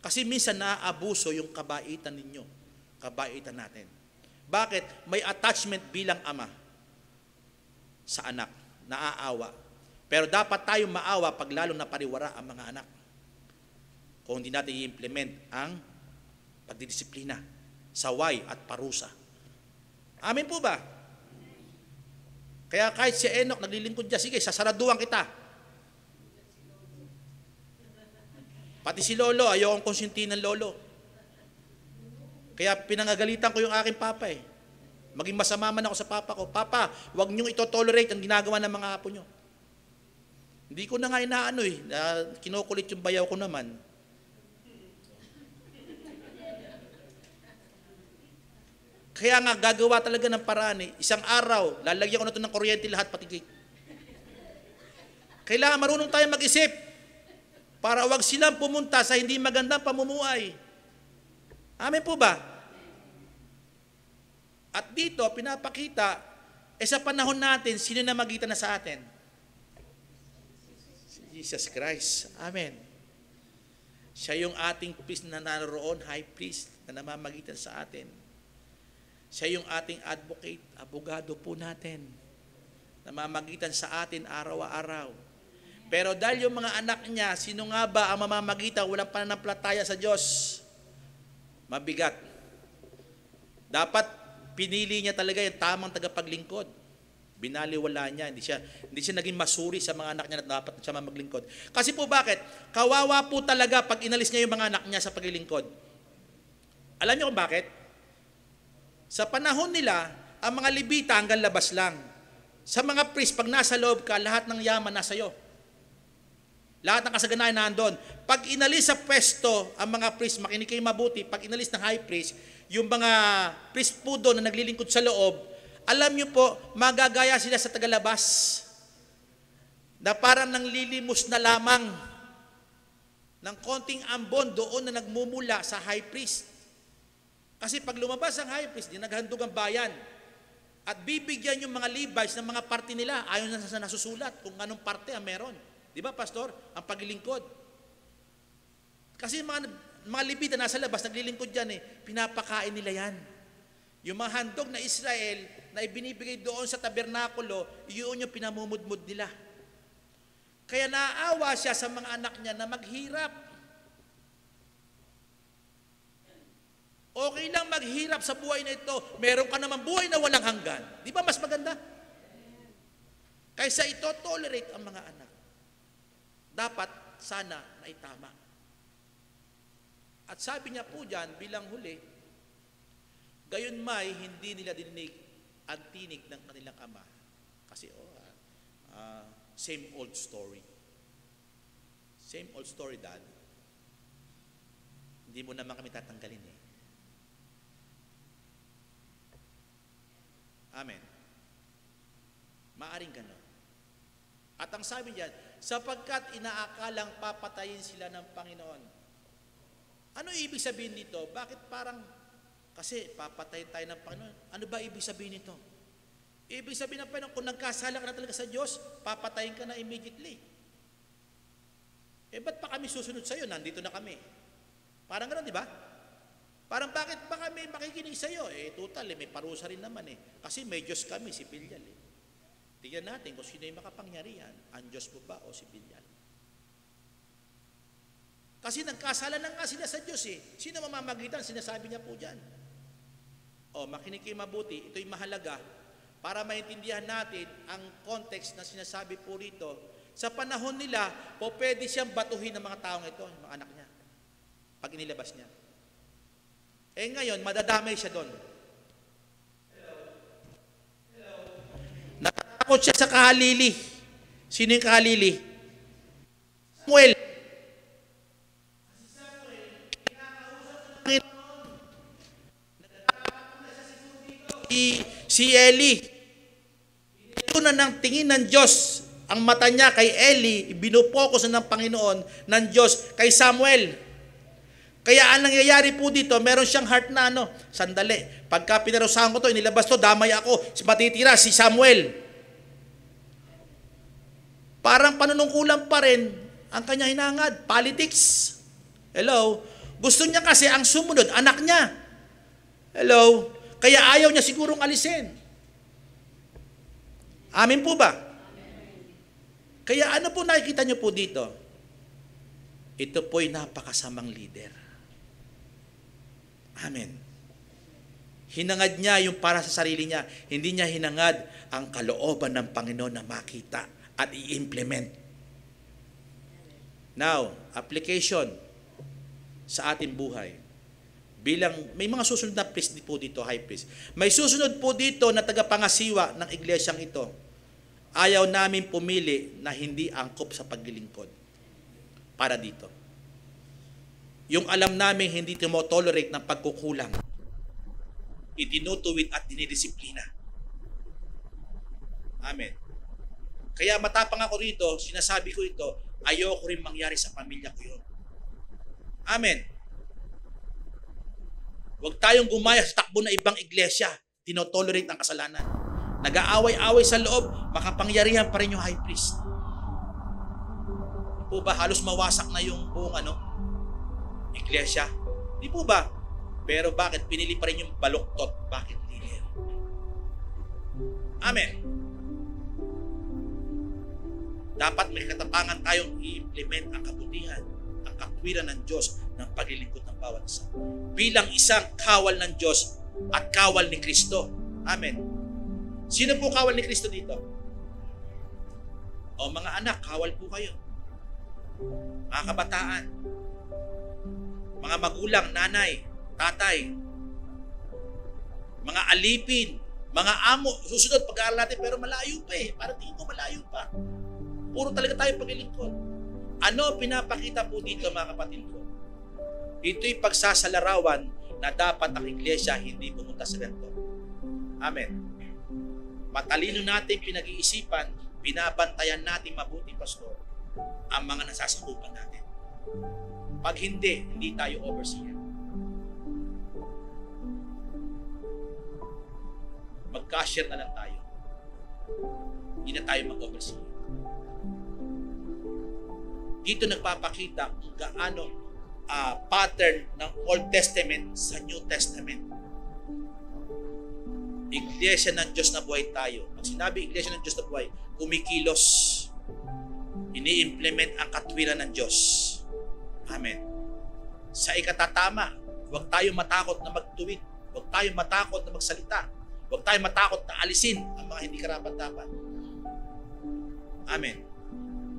Kasi minsan naaabuso yung kabaitan ninyo, kabaitan natin. Bakit? May attachment bilang ama sa anak, naaawa. Pero dapat tayong maawa pag lalong napariwara ang mga anak. Kung hindi natin i-implement ang pagdidisiplina, saway at parusa. Amin po ba? Kaya kahit si Enoch naglilingkod dyan, sige, sasaraduan kita. Pati si Lolo, ayokong konsinti ng Lolo. Kaya pinangagalitan ko yung aking papa eh. Maging masama man ako sa papa ko. Papa, huwag niyong ito-tolerate ang ginagawa ng mga apo niyo. Hindi ko na nga inaano eh. Kinukulit yung bayaw ko naman. Kaya nga, gagawa talaga ng paraan eh. Isang araw, lalagyan ko na ito ng kuryente lahat, pati gate. Kailangan marunong tayo mag-isip para wag silang pumunta sa hindi magandang pamumuhay. Amen po ba? At dito, pinapakita, sa panahon natin, sino na magitan na sa atin? Si Jesus Christ. Amen. Siya yung ating priest na naroon, high priest, na namamagitan sa atin. Siya yung ating advocate, abogado po natin, namamagitan sa atin araw-araw. Pero dahil yung mga anak niya, sino nga ba ang mamamagitan, walang pananampalataya sa Diyos? Mabigat. Dapat pinili niya talaga yung tamang tagapaglingkod. Binaliwala niya. Hindi siya naging masuri sa mga anak niya na dapat siya maglingkod. Kasi po bakit? Kawawa po talaga pag inalis niya yung mga anak niya sa paglilingkod. Alam niyo kung bakit? Sa panahon nila, ang mga Levita hanggang labas lang. Sa mga priest, pag nasa loob ka, lahat ng yaman nasa iyo. Lahat ng kasaganayan nandun. Pag inalis sa pwesto ang mga priest, makinig kayo mabuti, pag inalis ng high priest, yung mga priest po doon na naglilingkod sa loob, alam nyo po, magagaya sila sa tagalabas na parang nanglilimos na lamang ng konting ambon doon na nagmumula sa high priest. Kasi pag lumabas ang high priest, di naghandog ang bayan at bibigyan yung mga Levites ng mga parte nila, ayon na sa nasusulat kung anong parte ang meron. Di ba, Pastor? Ang paglilingkod. Kasi mga Levita nasa labas, naglilingkod dyan eh, pinapakain nila yan. Yung mga handog na Israel na ibinibigay doon sa tabernakulo, yun yung pinamumudmud nila. Kaya naawa siya sa mga anak niya na maghirap. Okay lang maghirap sa buhay na ito. Meron ka naman buhay na walang hanggan. Di ba mas maganda? Kaysa ito, tolerate ang mga anak. Dapat sana na itama. At sabi niya po dyan, bilang huli, gayon may hindi nila dinig ang tinig ng kanilang ama. Kasi same old story. Same old story, Dad. Hindi mo naman kami tatanggalin eh. Amen. Maaring ganon. At ang sabi niyan, sapagkat inaakalang papatayin sila ng Panginoon. Ano ibig sabihin nito? Bakit parang, kasi papatayin tayo ng Panginoon. Ano ba ibig sabihin nito? Ibig sabihin ng Panginoon, kung nagkasala ka na talaga sa Diyos, papatayin ka na immediately. Ba't pa kami susunod sa iyo? Nandito na kami. Parang gano'n, di ba? Parang bakit ba kami makikinig sa iyo? Total, may parusa rin naman eh. Kasi may Diyos kami, si Bilyal eh. Tingnan natin kung sino yung makapangyarihan, ang Diyos po ba o si Bilyal. Kasi nagkasala na nga sila sa Diyos eh. Sino mamamagitan? Sinasabi niya po dyan. Makinig kayo mabuti. Ito'y mahalaga para maintindihan natin ang context na sinasabi po rito. Sa panahon nila, pwede siyang batuhin ng mga taong ito, yung mga anak niya, pag inilabas niya. Ngayon, madadamay siya doon. Natakot siya sa kahalili. Sino yung kahalili? Samuel. si Eli. Ito na ng tingin ng Diyos. Ang mata niya kay Eli, binupokus na ng Panginoon, ng Diyos, kay Samuel. Kaya ang nangyayari po dito, meron siyang heart na sandali, pagka pinarusahan ko to, inilabas to, damay ako, matitira si Samuel. Parang panunungkulan pa rin ang kanya hinangad, politics. Hello? Gusto niya kasi ang sumunod, anak niya. Hello? Kaya ayaw niya sigurong alisin. Amin po ba? Kaya ano po nakikita niyo po dito? Ito po'y napakasamang leader. Amen. Hinangad niya yung para sa sarili niya. Hindi niya hinangad ang kalooban ng Panginoon na makita at i-implement. Now, application sa ating buhay. Bilang, may mga susunod na priest po dito, high priest. May susunod po dito na tagapangasiwa ng iglesyang ito. Ayaw namin pumili na hindi angkop sa paglilingkod para dito. Yung alam namin hindi timo-tolerate ng pagkukulang, itinutuwid at dinidisiplina. Amen. Kaya matapang ako rito, sinasabi ko ito, ayoko rin mangyari sa pamilya ko yun. Amen. Huwag tayong gumaya sa takbo na ibang iglesia, tinotolerate ang kasalanan. Nag-aaway-away sa loob, makapangyarihan pa rin yung high priest. Di po ba halos mawasak na yung buong iglesia? Di po ba? Pero bakit pinili pa rin yung baluktot? Bakit leader? Amen. Dapat may katapangan tayong i-implement ang kabutihan, ang katwiran ng Diyos ng paglilingkod ng bawat isa. Bilang isang kawal ng Diyos at kawal ni Kristo. Amen. Sino po kawal ni Kristo dito? O mga anak, kawal po kayo. Mga kabataan, mga magulang, nanay, tatay, mga alipin, mga amo, susunod pag-aaral natin pero malayo pa Para tingin ko malayo pa. Puro talaga tayo paglilingkod. Ano pinapakita po dito mga kapatid ko? Ito'y pagsasalarawan na dapat ang iglesia hindi pumunta sa ganito. Amen. Matalino natin pinag-iisipan, binabantayan natin mabuti, pastor, ang mga nasasakupan natin. Pag hindi tayo overseer. Mag-cashier na lang tayo. Hindi na tayo mag-overseer. Dito nagpapakita kung gaano pattern ng Old Testament sa New Testament. Iglesia ng Diyos na buhay tayo. Pag sinabi Iglesia ng Diyos na buhay, kumikilos. Ini-implement ang katwiran ng Diyos. Amen. Sa ikatatama, huwag tayo matakot na magtuwid. Huwag tayo matakot na magsalita. Huwag tayo matakot na alisin ang mga hindi karapat-dapat. Amen.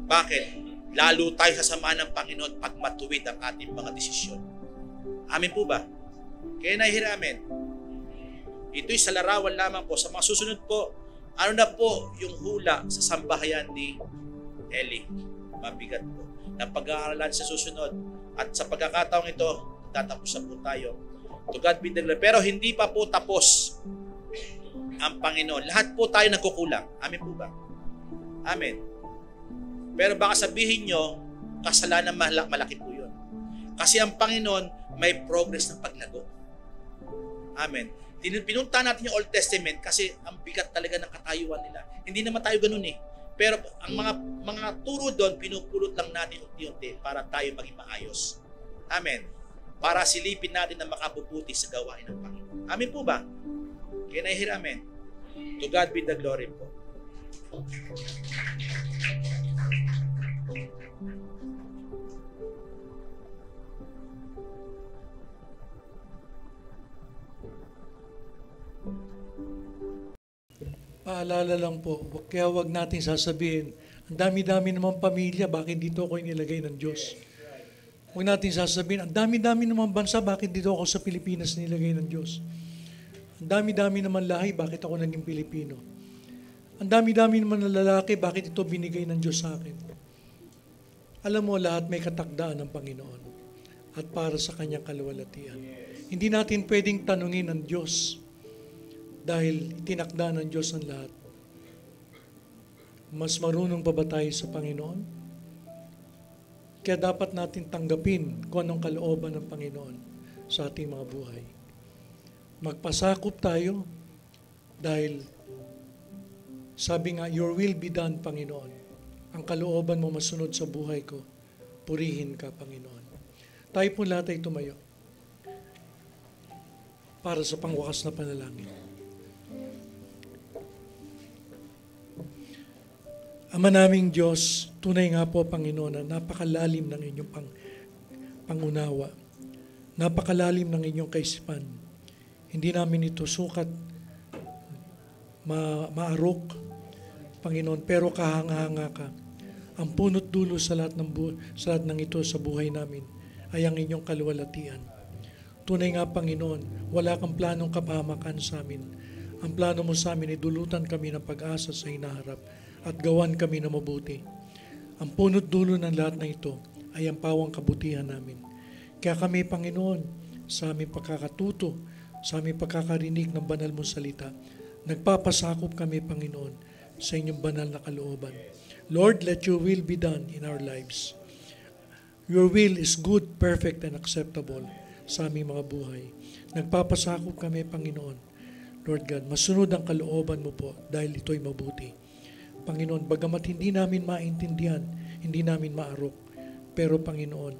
Bakit? Lalo tayo sasamahan ng Panginoon pag matuwid ang ating mga desisyon. Amen po ba? Kaya nahihiramin. Ito'y sa larawan lamang po. Sa mga susunod po, ano na po yung hula sa sambahayan ni Eli? Mabigat po. Na pag-aaralan sa susunod. At sa pagkakataong ito, tatapos na po tayo. To God be the glory. Pero hindi pa po tapos ang Panginoon. Lahat po tayo nagkukulang. Amen po ba? Amen. Pero baka sabihin nyo, kasalanan malaki po yun. Kasi ang Panginoon may progress ng paglago. Amen. Pinunta natin yung Old Testament kasi ang bigat talaga ng katayuan nila. Hindi naman tayo ganun Pero ang mga turo doon, pinupulot lang natin unti-unti para tayo maging maayos. Amen. Para silipin natin na makabubuti sa gawain ng Panginoon. Amen po ba? Kaya nahihiramin. To God be the glory po.
Paalala lang po, kaya wag natin sasabihin, ang dami-dami naman pamilya, bakit dito ako inilagay ng Diyos? Huwag natin sasabihin, ang dami-dami naman bansa, bakit dito ako sa Pilipinas nilagay ng Diyos? Ang dami-dami naman lahi, bakit ako naging Pilipino? Ang dami-dami naman na lalaki, bakit ito binigay ng Diyos sa akin? Alam mo, lahat may katakdaan ng Panginoon at para sa kanyang kaluwalhatian. Hindi natin pwedeng tanungin ng Diyos dahil tinakda ng Diyos ang lahat. Mas marunong pa ba tayo sa Panginoon? Kaya dapat natin tanggapin kung anong kalooban ng Panginoon sa ating mga buhay. Magpasakop tayo dahil sabi nga, your will be done, Panginoon. Ang kalooban mo masunod sa buhay ko. Purihin ka, Panginoon. Tayo po lahat ay tumayo para sa pangwakas na panalangin. Ama naming Diyos, tunay nga po, Panginoon, na napakalalim ng inyong pangunawa. Napakalalim ng inyong kaisipan. Hindi namin ito sukat maarok, Panginoon, pero kahanga-hanga ka. Ang punot dulo sa lahat ng ito sa buhay namin ay ang inyong kaluwalhatian. Tunay nga, Panginoon, wala kang planong kapahamakan sa amin. Ang plano mo sa amin ay dulutan kami ng pag-asa sa hinaharap at gawan kami na mabuti. Ang punot dulo ng lahat na ito ay ang pawang kabutihan namin. Kaya kami, Panginoon, sa aming pagkakatuto, sa aming pagkakarinig ng banal mong salita, nagpapasakop kami, Panginoon, sa inyong banal na kalooban. Lord, let your will be done in our lives. Your will is good, perfect, and acceptable sa aming mga buhay. Nagpapasakop kami, Panginoon. Lord God, masunod ang kalooban mo po dahil ito'y mabuti. Panginoon, bagamat hindi namin maintindihan, hindi namin maarok, pero Panginoon,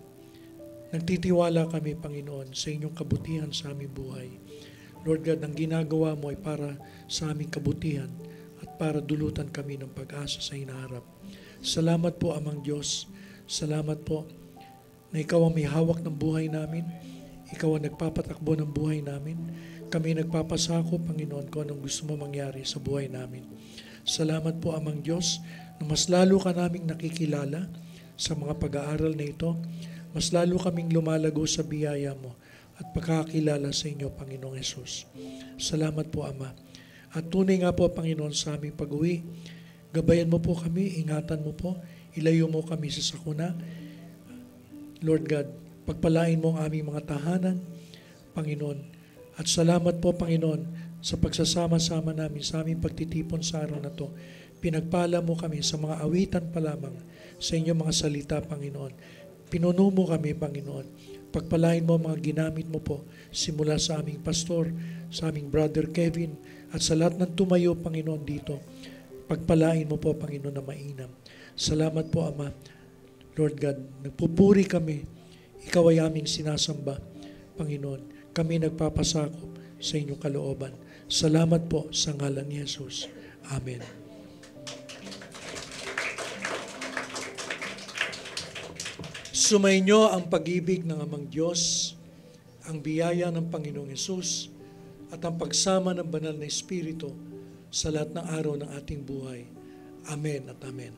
nagtitiwala kami, Panginoon, sa inyong kabutihan sa aming buhay. Lord God, ang ginagawa mo ay para sa aming kabutihan at para dulutan kami ng pag-asa sa hinaharap. Salamat po, Amang Diyos. Salamat po na ikaw ang may hawak ng buhay namin. Ikaw ang nagpapatakbo ng buhay namin. Kami nagpapasako, Panginoon, kung anong gusto mo mangyari sa buhay namin. Salamat po, Amang Diyos, na mas lalo ka naming nakikilala sa mga pag-aaral na ito. Mas lalo kaming lumalago sa biyaya mo at pagkakilala sa inyo, Panginoong Hesus. Salamat po, Ama. At tunay nga po, Panginoon, sa aming pag-uwi, gabayan mo po kami, ingatan mo po, ilayo mo kami sa sakuna. Lord God, pagpalain mo ang aming mga tahanan, Panginoon. At salamat po, Panginoon, sa pagsasama-sama namin sa aming pagtitipon sa araw na to. Pinagpala mo kami sa mga awitan pa lamang sa inyong mga salita, Panginoon. Pinuno mo kami, Panginoon. Pagpalain mo mga ginamit mo po simula sa aming pastor, sa aming brother Kevin, at sa lahat ng tumayo, Panginoon, dito. Pagpalain mo po, Panginoon, na mainam. Salamat po, Ama. Lord God, nagpupuri kami. Ikaw ay aming sinasamba, Panginoon. Kami nagpapasakop sa inyong kalooban. Salamat po sa ngalan ni Jesus. Amen. Sumainyo ang pag-ibig ng Amang Diyos, ang biyaya ng Panginoong Hesus, at ang pagsama ng banal na Espiritu sa lahat ng araw ng ating buhay. Amen at amen.